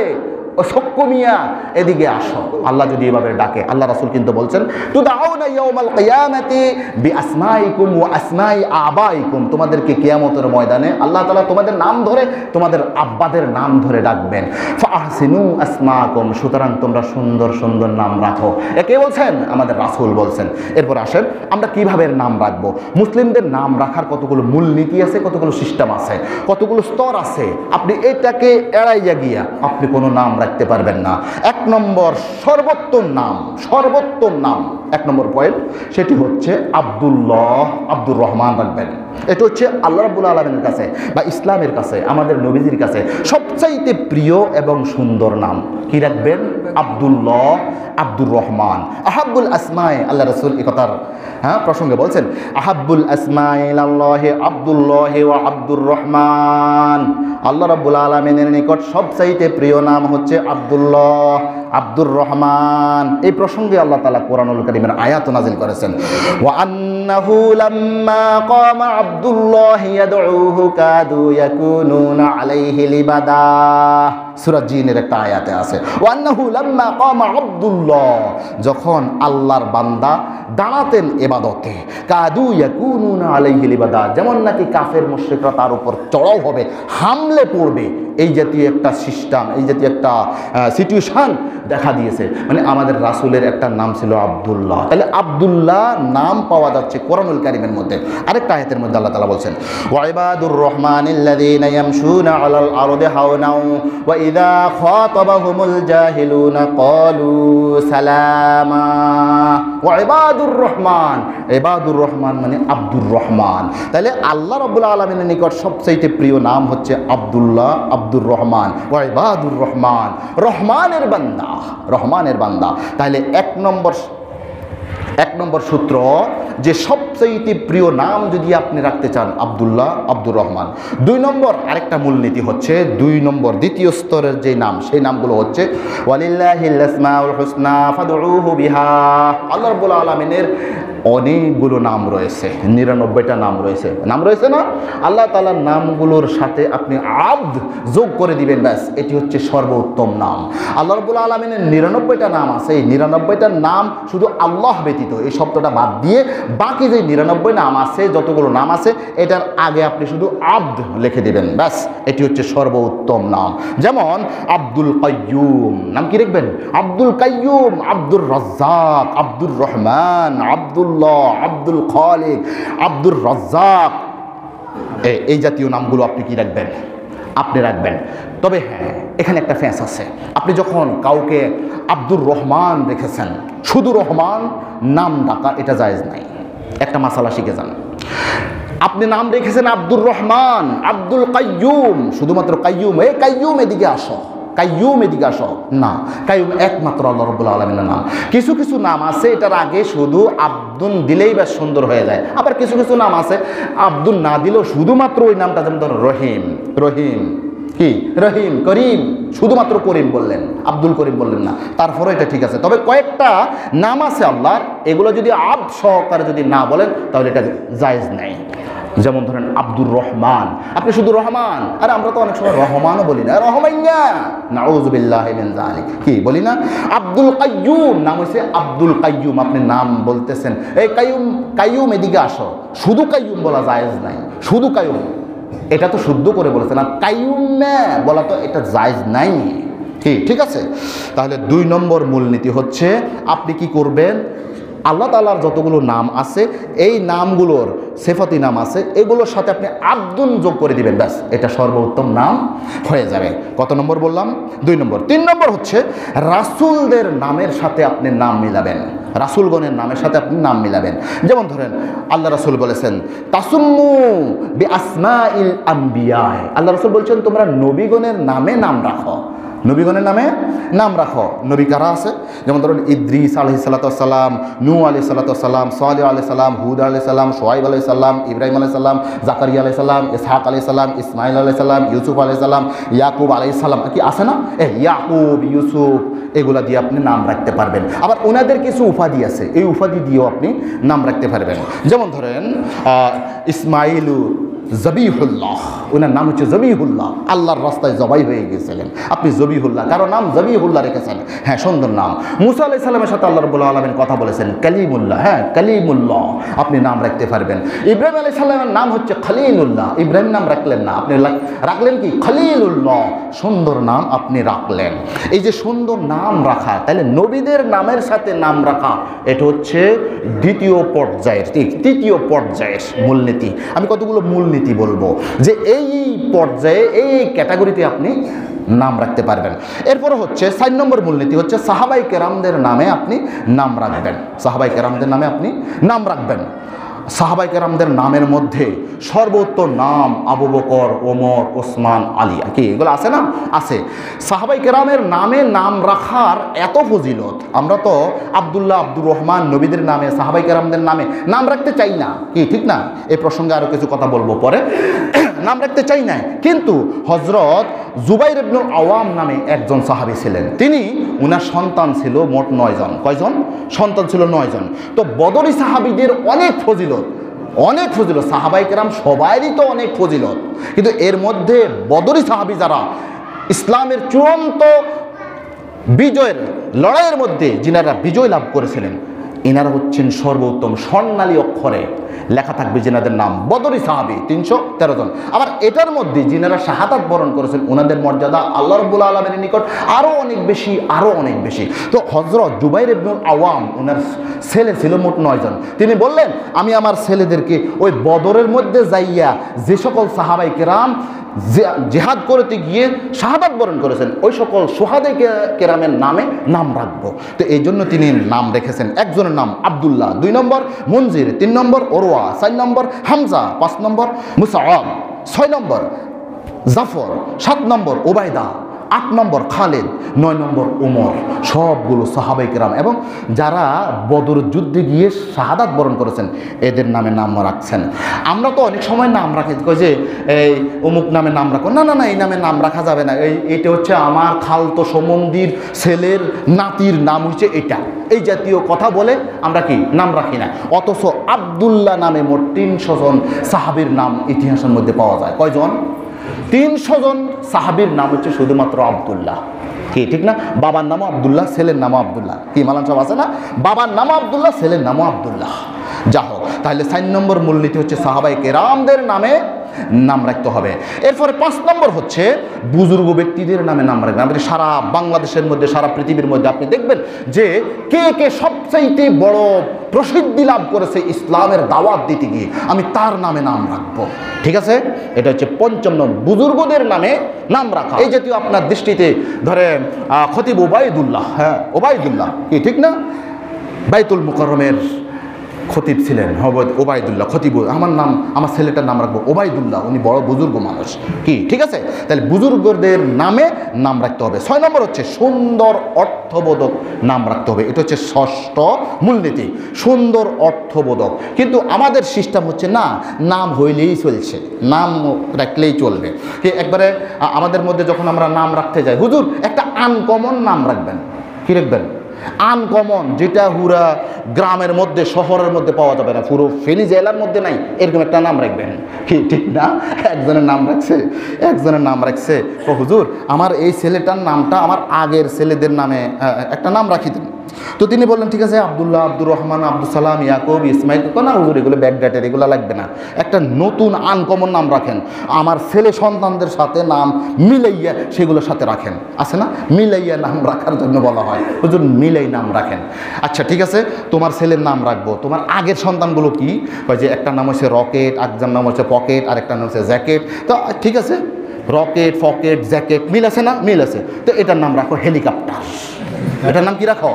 ও শক্ক মিয়া এদিকে আসো, আল্লাহ যদি এভাবে ডাকে, আল্লাহ রাসূল কিন্তু বলছেন তুদাউনা ইয়াউমাল কিয়ামাতি বিআসমাইকুম ওয়া আসমাই আবাইকুম, তোমাদেরকে কিয়ামতের ময়দানে আল্লাহ তাআলা তোমাদের নাম ধরে, তোমাদের আব্বাদের নাম ধরে ডাকবেন। ফাআহসিনু আসমাকুম, সুতরাং তোমরা সুন্দর সুন্দর নাম রাখো। কে বলছেন? আমাদের রাসূল বলছেন। এরপর আসেন আমরা কিভাবে নাম রাখবো। মুসলিমদের নাম রাখার কতগুলো মূলনীতি আছে, কতগুলো সিস্টেম আছে, কতগুলো স্তর আছে। আপনি এটাকে এড়াইয়া গিয়া আপনি কোনো নাম রাখতে পারবেন না। এক নম্বর সর্বোত্তম নাম, এক নম্বর পয়েন্ট, সেটি হচ্ছে আব্দুল্লাহ, আব্দুর রহমান রাখবেন। এটা হচ্ছে আল্লাহ রাব্বুল আলামিনের কাছে বা ইসলামের কাছে, আমাদের নবীজির কাছে সবচাইতে প্রিয় এবং সুন্দর নাম। কি রাখবেন? আব্দুল্লাহ, আব্দুর রহমান। আহাব্বুল আসমায়ে, আল্লাহ রাসূল এই কথার প্রসঙ্গে বলছেন আহাব্বুল আসমায়ে ইলাল্লাহি আব্দুল্লাহি ওয়া আব্দুর রহমান। আল্লাহ রাব্বুল আলামিনের নিকট সবচাইতে প্রিয় নাম হচ্ছে আব্দুল্লাহ, আব্দুর রহমান। এই প্রসঙ্গে আল্লাহ তাআলা কোরআনুল কারীমের আয়াত নাযিল করেছেন ওয়া আন্নাহু লাম্মা কামা আব্দুল্লাহ ইয়াদউহু কাদু ইয়াকুনুনা আলাইহি লিবাদা। সূরা জিনের একটা আয়াতে আছে ওয়া আন্নাহু লাম্মা কামা আব্দুল্লাহ, যখন আল্লাহর বান্দা দাঁড়াতেন ইবাদতে, কাদু ইয়াকুনুনা আলাইহি লিবাদা, যেমন নাকি কাফের মুশরিকরা তার উপর চড়াও হবে, হামলে পড়বে, এই জাতীয় একটা সিস্টেম, এই জাতীয় একটা সিচুয়েশন দেখা দিয়েছে। মানে আমাদের রাসূলের একটা নাম ছিল আব্দুল্লাহ। তাহলে আব্দুল্লাহ নাম পাওয়া যাচ্ছে কোরআনুল কারীমের মধ্যে। আরেকটা আয়াতের মধ্যে আল্লাহ তাআলা বলছেন ওয়া ইবাদুর রহমানিল্লাযীনা ইয়ামশুনা আলাল আরদি হাওনাও ওয়া ইযা খাতাবাহুমুল জাহিলুনা ক্বালু সালামা। ওয়া ইবাদুর রহমান, ইবাদুর রহমান মানে আব্দুর রহমান। তাহলে আল্লাহ রাব্বুল আলামিনের নিকট সবচেয়ে প্রিয় নাম হচ্ছে আব্দুল্লাহ, আব্দুর রহমান। ওয়া ইবাদুর রহমান, রহমানের বান্দা, রহমানের বান্দা। তাহলে এক নম্বর সূত্র যে সবচেয়ে প্রিয় নাম যদি আপনি রাখতে চান আব্দুল্লাহ, আব্দুর রহমান। 2 নম্বর আরেকটা মূলনীতি হচ্ছে, 2 নম্বর দ্বিতীয় স্তরের যে নাম, সেই নামগুলো হচ্ছে ওয়ালিল্লাহিল আসমাউল হুসনা ফাদউহু বিহা। আল্লাহ রাব্বুল আলামিনের অনেকগুলো নাম রয়েছে, 99টা নাম রয়েছে না? আল্লাহ তাআলার নামগুলোর সাথে আপনি আব্দ যোগ করে দিবেন, ব্যাস এটি হচ্ছে সর্বোত্তম নাম। আল্লাহ রাব্বুল আলামিনের 99টা নাম আছে, এই 99টা নাম শুধু আল্লাহ ব্যতীত, এই শব্দটা বাদ দিয়ে বাকি যে 99 নাম আছে, যতগুলো নাম আছে, এটার আগে আপনি শুধু আব্দ লিখে দিবেন, ব্যাস এটি হচ্ছে সর্বোত্তম নাম। যেমন আব্দুল কাইয়ুম, নাম কি লিখবেন? আব্দুল কাইয়ুম, আব্দুর রাজ্জাক, আব্দুর রহমান, আব্দুল্লাহ, আব্দুল খালিক, আব্দুর রাজ্জাক, এই জাতীয় নামগুলো আপনি কি রাখবেন? আপনি রাখবেন। তবে হ্যাঁ, এখানে একটা ফ্যাঁস আছে। আপনি যখন কাউকে আব্দুর রহমান রেখেছেন, শুধু রহমান নাম ডাকা, এটা জায়েজ নাই। একটা মাসালা শিখে যান। আপনি নাম রেখেছেন আব্দুর রহমান, আব্দুল কাইয়ুম, শুধুমাত্র কাইয়ুম, কাইয়ুম এদিকে আসো, কাইয়ুম এদিকে আসো না, কাইয়ুম একমাত্র আল্লাহ রাব্বুল আলামিনের নাম। কিছু কিছু নাম আছে এটার আগে শুধু আব্দুন দিলেই বেশ সুন্দর হয়ে যায়। আবার কিছু কিছু নাম আছে আব্দুল না দিলেও শুধুমাত্র ওই নামটা, যেমন ধরুন রহিম, কি রহিম, করিম, শুধুমাত্র করিম বললেন, আব্দুল করিম বললেন না, তারপরে এটা ঠিক আছে। তবে কয়েকটা নাম আছে আল্লাহর, এগুলো যদি আব্দ সহকারে যদি না বলেন তাহলে এটা জায়েজ নেই। যেমন ধরেন আব্দুর রহমান, আপনি শুধু রহমান, আরে আমরা তো অনেক সময় রহমানও বলি না, রহমাইয়া, নাউযুবিল্লাহি মিন যালিক, কি বলি না। আব্দুল কাইয়ুম, নাম হচ্ছে আব্দুল কাইয়ুম, আপনি নাম বলতেছেন, এই কাইয়ুম, কাইয়ুম এদিকে আসো, শুধু কাইয়ুম বলা জায়েজ নাই, শুধু কাইয়ুম এটা তো শুদ্ধ করে বলেছেন, আর কাইয়ুম বলা তো এটা জায়েজ নাই, ঠিক আছে। তাহলে 2 নম্বর মূলনীতি হচ্ছে আপনি কি করবেন, আল্লাহ তাআলার যতগুলো নাম আছে এই নামগুলোর সিফাতি নাম আছে এগুলোর সাথে আপনি আব্দুন যোগ করে দিবেন, ব্যাস এটা সর্বোত্তম নাম হয়ে যাবে। কত নম্বর বললাম? 2 নম্বর। 3 নম্বর হচ্ছে রাসূলদের নামের সাথে আপনি নাম মিলাবেন, রাসূলগণের নামের সাথে আপনি নাম মিলাবেন। যেমন ধরেন আল্লাহ রাসূল বলেছেন তাসুম্মু বিআসমাইল আম্বিয়া, আল্লাহ রাসূল বলছেন তোমরা নবীগণের নামে নাম রাখো, নবীগণের নামে নাম রাখো। নবী কারা আছে? যেমন ধরুন ইদ্রিস আলাইহিস সালাতু ওয়াস সালাম, নূহ আলাইহিস সালাতু ওয়াস সালাম, সালেহ আলাইহিস সালাম, হুদ আলাইহিস সালাম, শুআয়ব আলাইহিস সালাম, ইব্রাহিম আলাইহিস সালাম, জাকারিয়া আলাইহিস সালাম, ইসহাক আলাইহিস সালাম, ইসমাঈল আলাইহিস সালাম, ইউসুফ আলাইহিস সালাম, ইয়াকুব আলাইহিস সালাম, কি আছে না, ইয়াকুব, ইউসুফ, এগুলা দিয়ে আপনি নাম রাখতে পারবেন। আবার ওনাদের কিছু উপাধি আছে, এই উপাধি দিয়েও আপনি নাম রাখতে পারবেন। যেমন ধরেন ইসমাঈল জবিহুল্লাহ, ওনার নাম হচ্ছে জবিহুল্লাহ, আল্লাহর রাস্তায় জবাই হয়ে গিয়েছিলেন, আপনি জবিহুল্লাহ, কারো নাম জবিহুল্লাহ রেখেছেন, হ্যাঁ সুন্দর নাম। মুসা আলাইহিস সালামের সাথে আল্লাহ রাব্বুল আলামিন কথা বলেছেন কালিমুল্লাহ, হ্যাঁ কালিমুল্লাহ, আপনি নাম রাখতে পারবেন। ইব্রাহিম আলাইহিস সালামের নাম হচ্ছে খলিলুল্লাহ, ইব্রাহিম নাম রাখলেন না, আপনি রাখলেন কি খলিলুল্লাহ, সুন্দর নাম আপনি রাখলেন। এই যে সুন্দর নাম রাখা, তাহলে নবীদের নামের সাথে নাম রাখা, এটা হচ্ছে দ্বিতীয় পর্যায়ের, তৃতীয় পর্যায়ের মূলনীতি। আমি কতগুলো মূলনীতি বলবো যে এই পর্যায়ে এই ক্যাটাগরিতে আপনি নাম রাখতে পারবেন। এরপর হচ্ছে 4 নম্বর মূলনীতি হচ্ছে সাহাবায়ে কেরামদের নামে আপনি নাম রাখবেন, সাহাবায়ে কেরামদের নামে আপনি নাম রাখবেন। সাহাবায়ে কেরামদের নামের মধ্যে সর্বোত্তম নাম আবু বকর, ওমর, ওসমান, আলী, কি এগুলো আছে না? আছে। সাহাবায়ে কেরামের নামে নাম রাখার এত ফজিলত, আমরা তো আব্দুল্লাহ, আব্দুর রহমান নবীদের নামে, সাহাবায়ে কেরামদের নামে নাম রাখতে চাই না, কি ঠিক না? এই প্রসঙ্গে আরও কিছু কথা বলবো পরে, নাম রাখতে চাই না। কিন্তু হযরত জুবাইর ইবনুল আওয়াম নামে একজন সাহাবী ছিলেন, তিনি, উনার সন্তান ছিল মোট 9 জন। কয়জন? সন্তান ছিল 9 জন। তো বদরি সাহাবীদের অনেক ফজিলত, অনেক ফজিলত, সাহাবায়ে কেরাম সবাইরই তো অনেক ফজিলত, কিন্তু এর মধ্যে বদরি সাহাবী যারা ইসলামের চূড়ান্ত বিজয়ের লড়াইয়ের মধ্যে যিনারা বিজয় লাভ করেছিলেন, ইনারা হচ্ছেন সর্বোত্তম, স্বর্ণালী অক্ষরে লেখা থাকবে যিনাদের নাম বদরি সাহাবী 313 জন। আবার এটার মধ্যে যিনারা শাহাদাত বরণ করেছেন ওনাদের মর্যাদা আল্লাহ রাব্বুল আলামিনের নিকট আরও অনেক বেশি, আরও অনেক বেশি। তো হযরত জুবাইর ইবনুল আওয়াম, ওনার ছেলে ছিল মোট 9 জন। তিনি বললেন আমি আমার ছেলেদেরকে ওই বদরের মধ্যে যাইয়া যে সকল সাহাবায়ে কেরাম জিহাদ করতে গিয়ে শাহাদাত বরণ করেছেন ওই সকল সুহাদায়ে কেরামের নামে নাম রাখবো। তো এই জন্য তিনি নাম রেখেছেন, একজনের নাম আব্দুল্লাহ, 2 নম্বর মুনজির, 3 নম্বর ওরওয়া, 4 নম্বর হামজা, 5 নম্বর মুসআব, 6 নম্বর জাফর, 7 নম্বর ওবায়দা, 8 নম্বর খালেদ, 9 নম্বর ওমর, সবগুলো সাহাবায়ে কেরাম এবং যারা বদর যুদ্ধে গিয়ে শাহাদাত বরণ করেছেন এদের নামে নাম রাখছেন। আমরা তো অনেক সময় নাম রাখি, কই যে এই অমুক নামে নাম রাখো, না না না, এই নামে নাম রাখা যাবে না, এইটা হচ্ছে আমার খালতো সম্বন্ধীর ছেলের নাতির নাম হচ্ছে এটা, এই জাতীয় কথা বলে আমরা কি নাম রাখি না। অথচ আব্দুল্লাহ নামে মোট 300 জন সাহাবীর নাম ইতিহাসের মধ্যে পাওয়া যায়। কয়জন? 300 জন সাহাবীর নাম হচ্ছে শুধুমাত্র আব্দুল্লাহ, কি ঠিক না? বাবার নামও আব্দুল্লাহ, ছেলের নামও আব্দুল্লাহ, কি মালান সব আছে না? বাবার নামও আব্দুল্লাহ, ছেলের নামও আব্দুল্লাহ। যা হোক, তাহলে 4 নম্বর মূলনীতি হচ্ছে সাহাবায়ে কেরামদের নামে নাম রাখতে হবে। এরপরে 5 নম্বর হচ্ছে বুজুর্গ ব্যক্তিদের নামে নাম রাখবেন। আপনি সারা বাংলাদেশের মধ্যে, সারা পৃথিবীর মধ্যে আপনি দেখবেন যে কে কে সবচাইতে বড় প্রসিদ্ধি লাভ করেছে ইসলামের দাওয়াত দিতে গিয়ে, আমি তার নামে নাম রাখবো, ঠিক আছে? এটা হচ্ছে 5 নম্বর, বুজুর্গদের নামে নাম রাখা। এই জাতীয় আপনার দৃষ্টিতে ধরেন খতিব ওবায়দুল্লাহ, হ্যাঁ ওবায়দুল্লাহ, কি ঠিক না? বাইতুল মুকাররমের খতিব ছিলেন ওবায়দুল্লাহ, খতিব, আমার নাম, আমার ছেলেটার নাম রাখবো ওবায়দুল্লাহ, উনি বড় বুজুর্গ মানুষ, কি ঠিক আছে? তাহলে বুজুর্গদের নামে নাম রাখতে হবে। 6 নম্বর হচ্ছে সুন্দর অর্থবোধক নাম রাখতে হবে। এটা হচ্ছে 6ষ্ঠ মূলনীতি, সুন্দর অর্থবোধক। কিন্তু আমাদের সিস্টেম হচ্ছে না, নাম হইলেই চলছে, নাম রাখলেই চলবে। একবারে আমাদের মধ্যে যখন আমরা নাম রাখতে যাই, হুজুর একটা আনকমন নাম রাখবেন, কি রাখবেন? আনকমন, যেটা পুরা গ্রামের মধ্যে শহরের মধ্যে পাওয়া যাবে না, পুরো ফেনী জেলার মধ্যে নাই, এরকম একটা নাম রাখবেন। কি ঠিক না? একজনের নাম রাখছে ও হুজুর আমার এই ছেলেটার নামটা আমার আগের ছেলেদের নামে একটা নাম রাখি দেন। তো তিনি বললেন ঠিক আছে, আব্দুল্লাহ, আব্দুর রহমান, আব্দুল সালাম, ইয়াকুব, ইসমাইল। না হুজুর এগুলো ব্যাকডেটের, এগুলো লাগবে না, একটা নতুন আনকমন নাম রাখেন, আমার ছেলে সন্তানদের সাথে নাম মিলাইয়া সেগুলোর সাথে রাখেন। আছে না, মিলাইয়া নাম রাখার জন্য বলা হয়, হুজুর মিলাই নাম রাখেন। আচ্ছা ঠিক আছে, তোমার ছেলের নাম রাখবো, তোমার আগের সন্তানগুলো কি? ওই যে একটা নাম হচ্ছে রকেট, একজন নাম হচ্ছে পকেট, আর একটা নাম হচ্ছে জ্যাকেট। তো ঠিক আছে, রকেট, পকেট, জ্যাকেট মিল আছে না? মিল আছে। তো এটার নাম রাখো হেলিকপ্টার। এটার নাম কি রাখো?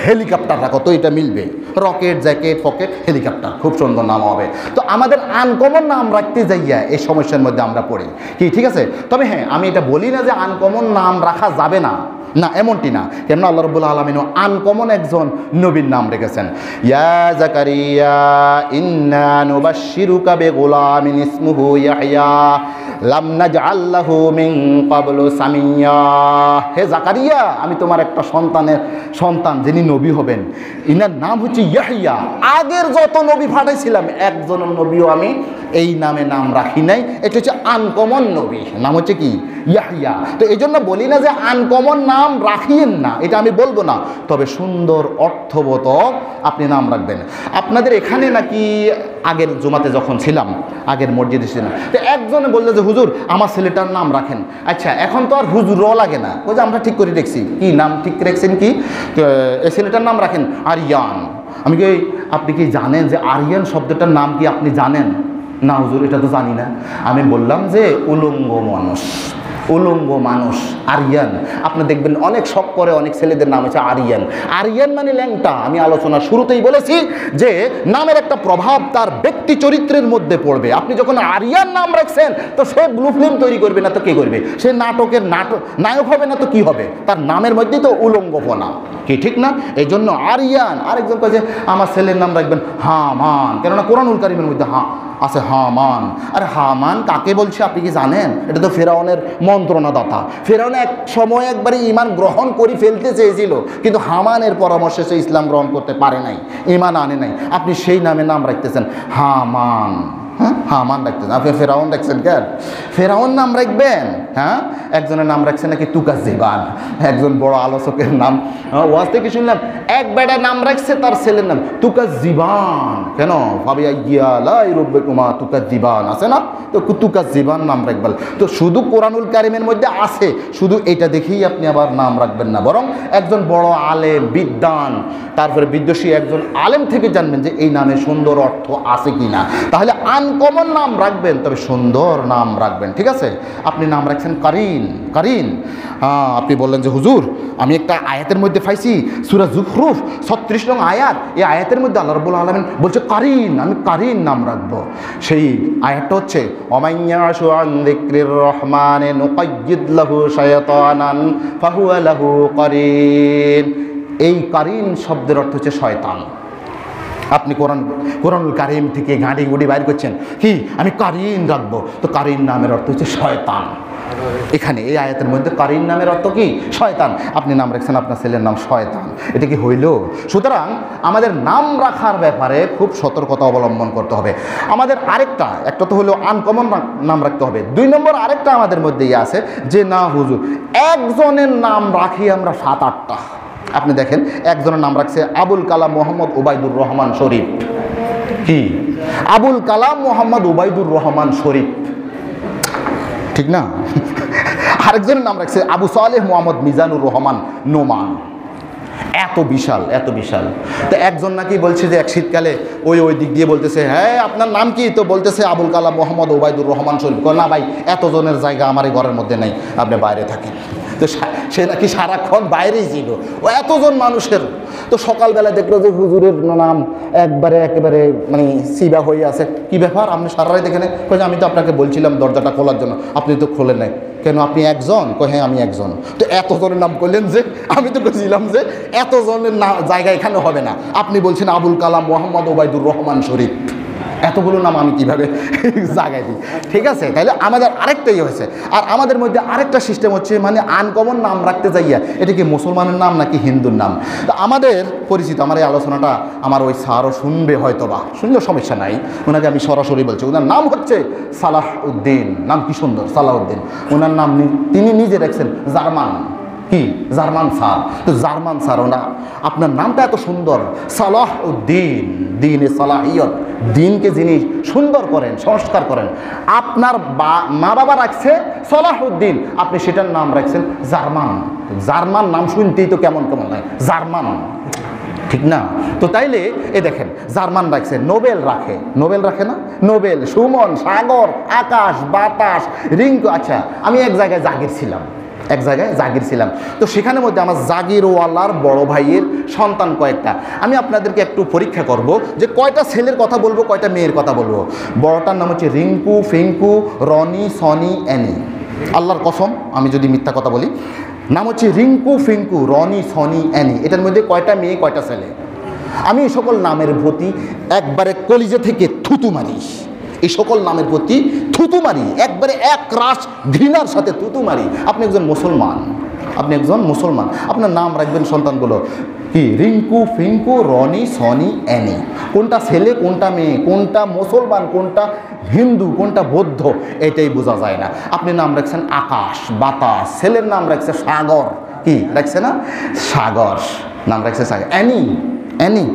হেলিকপ্টার রাখো, তো এটা মিলবে। রকেট, জ্যাকেট, পকেট, হেলিকপ্টার, খুব সুন্দর নাম হবে। তো আমাদের আনকমন নাম রাখতে যাইয়া এই সমস্যার মধ্যে আমরা পড়ি কি, ঠিক আছে? তবে হ্যাঁ, আমি এটা বলি না যে আনকমন নাম রাখা যাবে না, না এমনটি না। কেননা আল্লাহ রাব্বুল আলামিন আনকমন একজন নবীর নাম রেখেছেন। ইয়া জাকারিয়া ইন্না নুবাশশিরুকা বিগুলামিন ইসমুহু ইয়াহইয়া লাম নাজআল লাহু মিন ক্বাবলু সামিয়্যা। হে জাকারিয়া, আমি তোমার একটা সন্তান যিনি নবী হবেন, ইনার নাম হচ্ছে ইয়াহইয়া। আগের যত নবী পাঠাইছিলাম একজন নবীও আমি এই নামে নাম রাখি নাই। এটা হচ্ছে আনকমন নবী, নাম হচ্ছে কি? ইয়াহইয়া। তো এই জন্য বলি না যে আনকমন নাম রাখিয়েন না, এটা আমি বলবো না, তবে সুন্দর অর্থবোধক আপনি নাম রাখবেন। আপনাদের এখানে নাকি আগের জুমাতে যখন ছিলাম, আগের মসজিদে ছিলাম, তো একজনে বললো যে হুজুর আমার ছেলেটার নাম রাখেন। আচ্ছা এখন তো আর হুজুরও লাগে না, ওই যে আমরা ঠিক করে দেখছি। কি নাম ঠিক রেখেছেন? কি এই ছেলেটার নাম রাখেন আরিয়ান। আমি কি, আপনি কি জানেন যে আরিয়ান শব্দটার নাম কি আপনি জানেন? না হুজুর এটা তো জানি না। আমি বললাম যে উলঙ্গ মানুষ আরিয়ান। আপনি দেখবেন অনেক শখ করে অনেক ছেলেদের নাম হচ্ছে আরিয়ান। আরিয়ান মানে ল্যাংটা। আমি আলোচনার শুরুতেই বলেছি যে নামের একটা প্রভাব তার ব্যক্তি চরিত্রের মধ্যে পড়বে। আপনি যখন আরিয়ান নাম রাখছেন তো সে ব্লু ফিল্ম তৈরি করবে না তো কে করবে? সে নায়ক হবে না তো কি হবে? তার নামের মধ্যেই তো উলঙ্গপনা, কি ঠিক না? এই জন্য আরিয়ান। আরেকজন কাছে আমার ছেলের নাম রাখবেন হামান, কেননা কোরআনুল কারীমের মধ্যে আছে হামান। আর হামান কাকে বলছে আপনি কি জানেন? এটা তো ফেরাউনের মন্ত্রণাদাতা। ফেরাউন এক সময় একবারে ঈমান গ্রহণ করে ফেলতে চেয়েছিল, কিন্তু হামানের পরামর্শে সে ইসলাম গ্রহণ করতে পারে নাই, ঈমান আনে নাই। আপনি সেই নামে নাম রাখতেছেন হামান। হ্যাঁ, হামান রাখতেছেন আপনি, ফেরাউন রাখছেন কেন? ফেরাউন নাম রাখবেন? হ্যাঁ, একজনের নাম রাখছেন নাকি তুকাজ্জিবান, একজন বড় আলোচকের নাম ওয়াজ থেকে শুনলাম। এক বেটা নাম রাখছে তার ছেলের নাম তুকাজ্জিবান। কেন? ফাবিআইয়ি আলাই রাব্বিকুমা তুকাজ্জিবান, আছে না? তো তুকাজ্জিবান নাম রাখবেন। তো শুধু কোরআনুল কারীমের মধ্যে আছে, শুধু এটা দেখেই আপনি আবার নাম রাখবেন না, বরং একজন বড় আলেম, বিদ্বান, তারপরে বিদ্বেষী একজন আলেম থেকে জানবেন যে এই নামে সুন্দর অর্থ আছে কি না। তাহলে আনকমন নাম রাখবেন, তবে সুন্দর নাম রাখবেন, ঠিক আছে? আপনি নাম রাখছেন কারিন। আপনি বললেন যে হুজুর আমি একটা আয়াতের মধ্যে পাইছি, সূরা যুখরুফ 36 নং আয়াত। এই আয়াতের মধ্যে আল্লাহ রাব্বুল আলামিন বলছে কারিন, আমি কারিন নাম রাখবো। সেই আয়াতটা হচ্ছে ওমাইয়াশু আন যিকরির রহমানে নুকাইয়িদ লাহু শায়াতানান ফাহুয়া লাহু কারিন। এই কারিন শব্দের অর্থ হচ্ছে শয়তান। আপনি কোরআনুল কারীম থেকে ঘাঁটি গুঁড়ি বাইর করছেন কি আমি কারিন রাখবো, তো কারিন নামের অর্থ হচ্ছে শয়তান। এখানে এই আয়াতের মধ্যে কারিন নামের অর্থ কি? শয়তান। আপনি নাম রাখছেন আপনার ছেলের নাম শয়তান, এটা কি হইল? সুতরাং আমাদের নাম রাখার ব্যাপারে খুব সতর্কতা অবলম্বন করতে হবে। আমাদের একটা তো হলো আনকমন নাম রাখতে হবে। 2 নম্বর আরেকটা আমাদের মধ্যেই আছে যে না হুজুর একজনের নাম রাখি আমরা 7-8টা। আপনি দেখেন একজনের নাম রাখছে আবুল কালাম মোহাম্মদ ওবায়দুর রহমান শরীফ। কি? আবুল কালাম মোহাম্মদ ওবায়দুর রহমান শরীফ, ঠিক না? আরেকজনের নাম রাখছে আবু সালেহ মোহাম্মদ মিজানুর রহমান নোমান। এত বিশাল। তো একজন নাকি বলছে যে এক শীতকালে ওই দিক দিয়ে বলতেছে হ্যাঁ আপনার নাম কি? তো বলতেছে আবুল কালাম মোহাম্মদ ওবায়দুর রহমান শরীফ। না ভাই এতজনের জায়গা আমার এই ঘরের মধ্যে নেই, আপনি বাইরে থাকেন। তো সে নাকি সারাক্ষণ বাইরেই ছিল ও এতজন মানুষের। তো সকালবেলা দেখলো যে হুজুরের নাম একেবারে মানে সিবা হয়ে আছে। কি ব্যাপার আপনি সারা রাত এখানে? আমি তো আপনাকে বলছিলাম দরজাটা খোলার জন্য, আপনি তো খোলেন নাই কেন? আপনি একজন? হ্যাঁ আমি একজন। তো এতজনের নাম করলেন যে? আমি তো বলছিলাম যে এতজনের জায়গা এখানে হবে না, আপনি বলছেন আবুল কালাম মোহাম্মদ ওবায়দুর রহমান শরীফ। এতগুলো নাম আমি কিভাবে জাগাই দিই? ঠিক আছে, তাহলে আমাদের আরেকটাই হয়েছে। আর আমাদের মধ্যে আরেকটা সিস্টেম হচ্ছে, মানে আনকমন নাম রাখতে যাইয়া এটা কি মুসলমানের নাম নাকি হিন্দুর নাম। তো আমাদের পরিচিত, আমার এই আলোচনাটা আমার ওই স্যারও শুনবে হয়তো, বা শুনলেও সমস্যা নাই, ওনাকে আমি সরাসরি বলছি। ওনার নাম হচ্ছে সালাহ উদ্দিন। নাম কি সুন্দর, সালাহ উদ্দিন। ওনার নাম তিনি নিজে রাখছেন জার্মান, কি জার্মান স্যার। তো জার্মান স্যার, ওনা আপনার নামটা এত সুন্দর, সালাহ উদ্দিন, দিনে সালাহিয়ত, দিনকে যিনি সুন্দর করেন, সংস্কার করেন। আপনার মা বাবা রাখছে সালাহ উদ্দিন, আপনি সেটার নাম রাখছেন জার্মান। জার্মান নাম শুনতেই তো কেমন কেমন হয়, জার্মান, ঠিক না? তো তাইলে এ দেখেন, জার্মান রাখছে, নোবেল রাখে, নোবেল রাখে না, নোবেল, সুমন, সাগর, আকাশ, বাতাস, রিঙ্কু। আচ্ছা, আমি এক জায়গায় জাগির ছিলাম, এক জায়গায় জাগির ছিলাম। তো সেখানের মধ্যে আমার জাগিরওয়ালার বড় ভাইয়ের সন্তান কয়েকটা। আমি আপনাদেরকে একটু পরীক্ষা করব যে কয়টা ছেলের কথা বলবো, কয়টা মেয়ের কথা বলবো। বড়টার নাম হচ্ছে রিঙ্কু, ফিঙ্কু, রনি, সনি, অ্যানি। আল্লাহর কসম আমি যদি মিথ্যা কথা বলি, নাম হচ্ছে রিঙ্কু, ফিঙ্কু, রনি, সনি, অ্যানি। এটার মধ্যে কয়টা মেয়ে, কয়টা ছেলে? আমি এই সকল নামের প্রতি একবারে কলিজা থেকে থুতু মারি, এই সকল নামের প্রতি থুতু মারি, একবারে এক রাশ ঘৃণার সাথে থুতু মারি। আপনি একজন মুসলমান, আপনি একজন মুসলমান, আপনার নাম রাখবেন সন্তানগুলো কি? রিঙ্কু, ফিঙ্কু, রনি, সনি, অ্যানি। কোনটা ছেলে, কোনটা মেয়ে, কোনটা মুসলমান, কোনটা হিন্দু, কোনটা বৌদ্ধ, এটাই বোঝা যায় না। আপনি নাম রাখছেন আকাশ, বাতাস, ছেলের নাম রাখছে সাগর, কি রাখছে না, সাগর নাম রাখছে সাগর। অ্যানি, অ্যানি,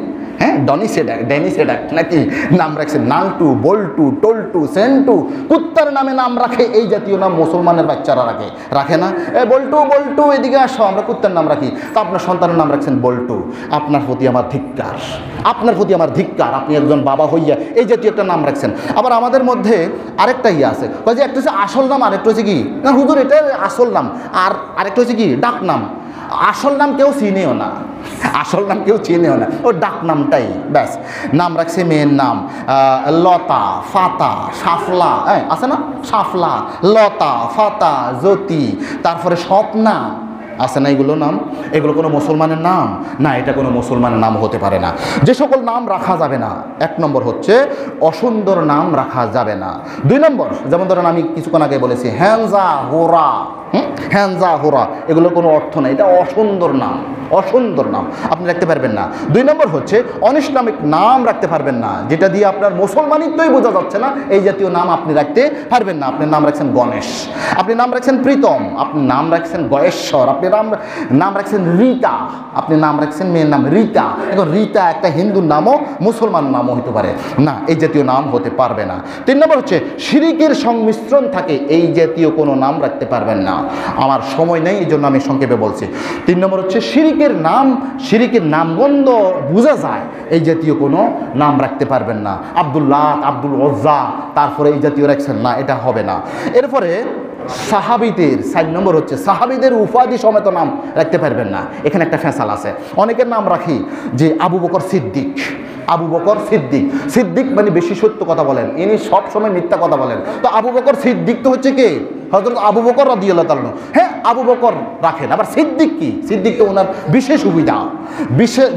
হ্যাঁ, ডনি সেডাক, ড্যানি সেডাক নাকি নাম রাখছে। নালটু, বল্টু, টল্টু, সেন্টু, কুত্তার নামে নাম রাখে, এই জাতীয় নাম মুসলমানের বাচ্চারা রাখে, রাখে না? এ বল্টু, বল্টু, এদিকে আসো, আমরা কুত্তার নাম রাখি। তো আপনার সন্তানের নাম রাখছেন বল্টু। আপনার প্রতি আমার ধিক্কার, আপনার প্রতি আমার ধিক্কার। আপনি একজন বাবা হইয়া এই জাতীয় একটা নাম রাখছেন। আবার আমাদের মধ্যে আরেকটা ইয়ে আছে, যে একটা হচ্ছে আসল নাম, আরেকটা হচ্ছে কি না হুজুর এটা আসল নাম, আর আরেকটা হচ্ছে কি ডাক নাম। আসল নাম কেউ চিনেও না, আসল নাম কেউ চিনেও না, ও ডাক নামটাই ব্যাস। নাম রাখছে মেয়ের নাম লতা, ফাতা, সাফলা, হ্যাঁ আছে না, সাফলা, লতা, ফাতা, জ্যোতি, তারপরে স্বপ্না, আছে না এগুলো নাম? এগুলো কোনো মুসলমানের নাম না, এটা কোনো মুসলমানের নাম হতে পারে না। যে সকল নাম রাখা যাবে না, এক নম্বর হচ্ছে অসুন্দর নাম রাখা যাবে না। দুই নম্বর, যেমন ধরেন আমি কিছুক্ষণ আগে বলেছি হ্যানজা, হোরা, হ্যানজা, হোরা, এগুলোর কোনো অর্থ নেই, এটা অসুন্দর নাম, অসুন্দর নাম আপনি রাখতে পারবেন না। দুই নম্বর হচ্ছে অনিসলামিক নাম রাখতে পারবেন না, যেটা দিয়ে আপনার মুসলমানিত্বই বোঝা যাচ্ছে না, এই জাতীয় নাম আপনি রাখতে পারবেন না। আপনি নাম রাখছেন গণেশ, আপনি নাম রাখছেন প্রীতম, আপনি নাম রাখছেন গয়েশ্বর, আপনি নাম রাখছেন রীতা, আপনি নাম রাখছেন মেয়ের নাম রীতা। এখন রীতা একটা হিন্দুর নামও মুসলমান নামও হতে পারে না, এই জাতীয় নাম হতে পারবে না। তিন নম্বর হচ্ছে শিরিকের সংমিশ্রণ থাকে, এই জাতীয় কোনো নাম রাখতে পারবেন না। আমার সময় নেই, এই জন্য আমি সংক্ষেপে বলছি। তিন নম্বর হচ্ছে শিরিকের নাম, শিরিকের নামগন্ধ বোঝা যায়, এই জাতীয় কোনো নাম রাখতে পারবেন না। আব্দুল্লাহ, আব্দুল ওজ্জা, তারপরে এই জাতীয় রাখছেন না, এটা হবে না। এরপরে সাহাবীদের 4 নম্বর হচ্ছে সাহাবীদের উপাধি সমেত নাম রাখতে পারবেন না। এখানে একটা ফেসাল আছে, অনেকের নাম রাখি যে আবু বকর সিদ্দিক, আবু বকর সিদ্দিক। সিদ্দিক মানে বেশি সত্য কথা বলেন, ইনি সব সময় মিথ্যা কথা বলেন। তো আবু বকর সিদ্দিক তো হচ্ছে কে? হযরত আবু বকর রাদিয়াল্লাহু তাআলা। হ্যাঁ, আবু বকর রাখেন। আবার সিদ্দিক কি? সিদ্দিক তো ওনার বিশেষ সুবিধা,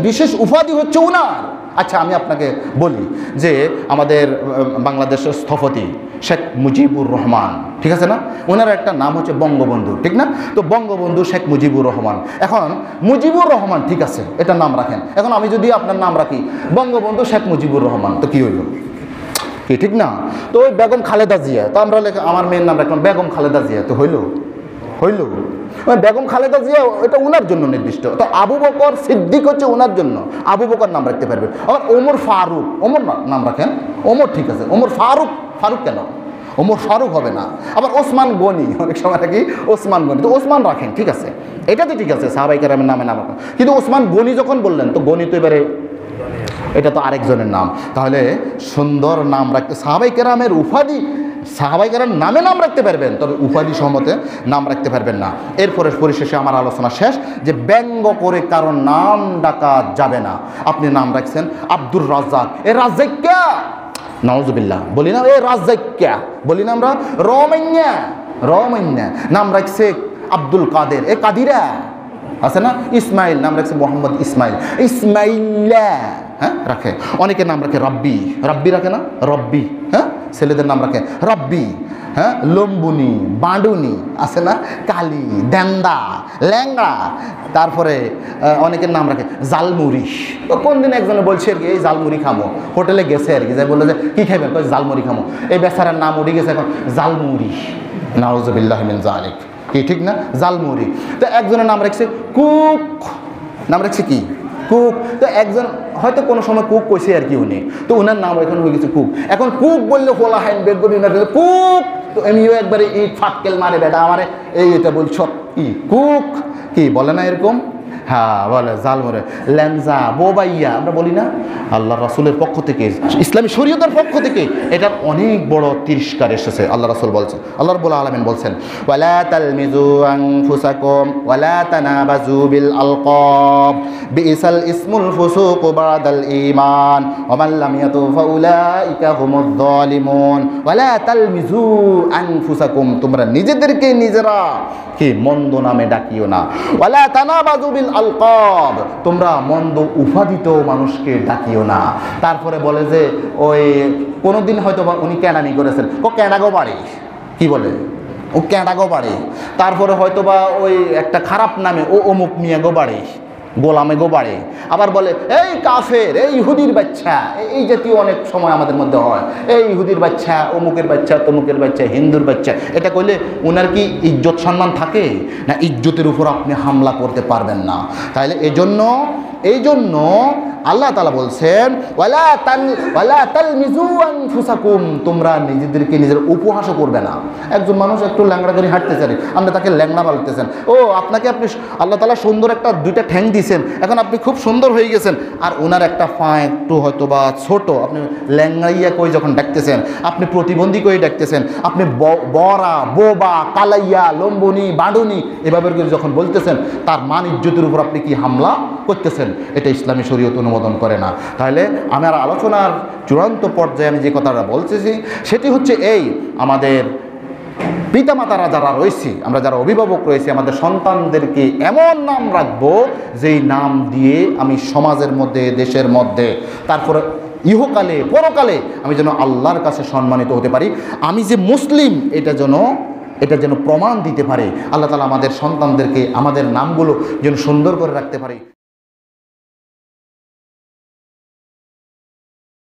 বিশেষ উপাধি হচ্ছে ওনার। আচ্ছা, আমি আপনাকে বলি যে আমাদের বাংলাদেশের স্থপতি শেখ মুজিবুর রহমান, ঠিক আছে না, ওনার একটা নাম হচ্ছে বঙ্গবন্ধু, ঠিক না? তো বঙ্গবন্ধু শেখ মুজিবুর রহমান। এখন মুজিবুর রহমান ঠিক আছে, এটা নাম রাখেন। এখন আমি যদি আপনার নাম রাখি বঙ্গবন্ধু শেখ মুজিবুর রহমান, তো কি হইল? কি ঠিক না? তো ওই বেগম খালেদা জিয়া, তো আমরা আমার মেয়ের নাম রাখলাম বেগম খালেদা জিয়া, তো হইল? হইল? বেগম খালেদা জিয়া এটা ওনার জন্য নির্দিষ্ট। তো আবু বকর সিদ্দিক হচ্ছে ওনার জন্য, আবু বকর নাম রাখতে পারবেন। আবার ওমর ফারুক, ওমর নাম রাখেন, ওমর ঠিক আছে। ওমর ফারুক, ফারুক কেন? ওমর ফারুক হবে না। আবার ওসমান গনি, অনেক সময় নাকি ওসমান গনি, তো ওসমান রাখেন, ঠিক আছে, এটা তো ঠিক আছে, সাহাবায়ে কেরামের নামে নাম রাখেন। কিন্তু ওসমান গনি যখন বললেন, তো গনি তো এবারে এটা তো আরেকজনের নাম। তাহলে সুন্দর নাম রাখতে সাহাবায়ে কেরামের উপাধি, সাহাবায়ে কেরাম নামে নাম রাখতে পারবেন, তবে উপাধি সম্মতে নাম রাখতে পারবেন না। এরপরে পরিশেষে আমার আলোচনা শেষ যে ব্যঙ্গ করে কারণ নাম ডাকা যাবে না। আপনি নাম রাখছেন আব্দুর রাজ্জাক, এ রাজ্জাক কে? নাউজুবিল্লাহ বলি না, এ রাজ্জাক কে বলি না আমরা? রমাইন্যা, রমাইন্যা। নাম রাখছে আব্দুল কাদের, এ কাদিরা আছে না? ইসমাইল নাম রাখছে মোহাম্মদ ইসমাইল, ইসমাইল্লা হ্যাঁ রাখে। অনেকের নাম রাখে রব্বি, রব্বি রাখে না, রব্বি, হ্যাঁ ছেলেদের নাম রাখে রব্বি, হ্যাঁ লম্বুনি, বাঁডুনি আছে না, কালি, ড্যান্দা, ল্যাংড়া। তারপরে অনেকের নাম রাখে জালমুড়ি। তো কোন দিন একজনে বলছে আর কি এই জালমুড়ি খামো, হোটেলে গেছে আর কি, যাই বললো যে কী খাইবেন, জালমুড়ি খামো। এই বেচারার নাম উঠে গেছে এখন জালমুড়ি, নাউজুবিল্লাহি মিন যালিক, কি ঠিক না, জালমুড়ি। তো একজনের নাম রাখছে কুক, নাম রাখছে কি কুক। তো একজন হয়তো কোনো সময় কুক কইছে আর কি উনি, তো ওনার নাম এখন হয়ে গেছে কুক। এখন কুক বললে হোলা হাইন বের করি না কুক, তো এমনিও একবারে ইট ফাটকেল মারে বেটা আমারে, এই এটা বলছ কি কুক, কি বলে না এরকম, হ্যাঁ বলে জালমুড়ি, ল্যাংজা, বোবাইয়া আমরা বলি না। আল্লাহ রাসূলের পক্ষ থেকে, ইসলামী শরীয়তের পক্ষ থেকে এটার অনেক বড় তিরস্কার এসেছে। আল্লাহ রাসূল বলছেন, আল্লাহ রাব্বুল আলামিন বলছেন, ওয়ালা তালমিজু আনফুসাকুম ওয়ালা তানাবাজু বিল আলকাব বিইসাল ইসমুল ফুসুক বাদাল ঈমান ওয়া মান লাম ইয়াতুব ফাউলাইকা হুমুয যালিমুন। ওয়ালা তালমিজু আনফুসাকুম, তোমরা নিজেদেরকে নিজেরা কি মন্দ নামে ডাকিও না। ওয়ালা তানাবাজু বিল আলকাব, তোমরা মন্দ উপাধিতেও মানুষকে ডাকিও না। তারপরে বলে যে ওই কোনোদিন হয়তো উনি ক্যাডানি করেছেন, ও ক্যাডাগো বাড়ি, কি বলে ও ক্যাডাগো বাড়ি। তারপরে হয়তো বা ওই একটা খারাপ নামে ও অমুক মিয়াগো বাড়ি, গোলামে গো বাড়ে। আবার বলে এই কাফের, এই ইহুদির বাচ্চা, এই জাতীয় অনেক সময় আমাদের মধ্যে হয়, এই ইহুদির বাচ্চা, অমুকের বাচ্চা, তমুকের বাচ্চা, হিন্দুর বাচ্চা। এটা কইলে ওনার কি ইজ্জত সম্মান থাকে না? ইজ্জতের উপর আপনি হামলা করতে পারবেন না। তাহলে এই জন্য আল্লাহ তাআলা বলছেন ওয়ালা তালমিজু আনফুসাকুম, তোমরা নিজেদেরকে নিজের উপহাসও করবে না। একজন মানুষ একটু ল্যাংড়া করে হাঁটতে চাই, আমরা তাকে ল্যাংড়া বলতেছেন। ও আপনি আল্লাহ তাআলা সুন্দর একটা দুইটা ঠ্যাং দিয়েছেন, এখন আপনি খুব সুন্দর হয়ে গেছেন, আর ওনার একটা পা একটু হয়তো বা ছোট, আপনি ল্যাংড়াইয়া কই যখন ডাকতেছেন, আপনি প্রতিবন্ধী কই ডাকতেছেন, আপনি বড়া, বোবা, কালাইয়া, লম্বনি, বাঁডুনি এভাবে করে যখন বলতেছেন, তার মান ইজ্জতের উপর আপনি কি হামলা করতেছেন? এটা ইসলামী শরীয়ত অনুমোদন করে না। তাহলে আমার আলোচনার চূড়ান্ত পর্যায়ে আমি যে কথাটা বলতেছি সেটি হচ্ছে এই, আমাদের পিতামাতারা যারা রয়েছে, আমরা যারা অভিভাবক রয়েছে, আমাদের সন্তানদেরকে এমন নাম রাখবো যেই নাম দিয়ে আমি সমাজের মধ্যে, দেশের মধ্যে, তারপরে ইহকালে পরকালে আমি যেন আল্লাহর কাছে সম্মানিত হতে পারি, আমি যে মুসলিম এটা যেন প্রমাণ দিতে পারে। আল্লাহ তাআলা আমাদের সন্তানদেরকে আমাদের নামগুলো যেন সুন্দর করে রাখতে পারে।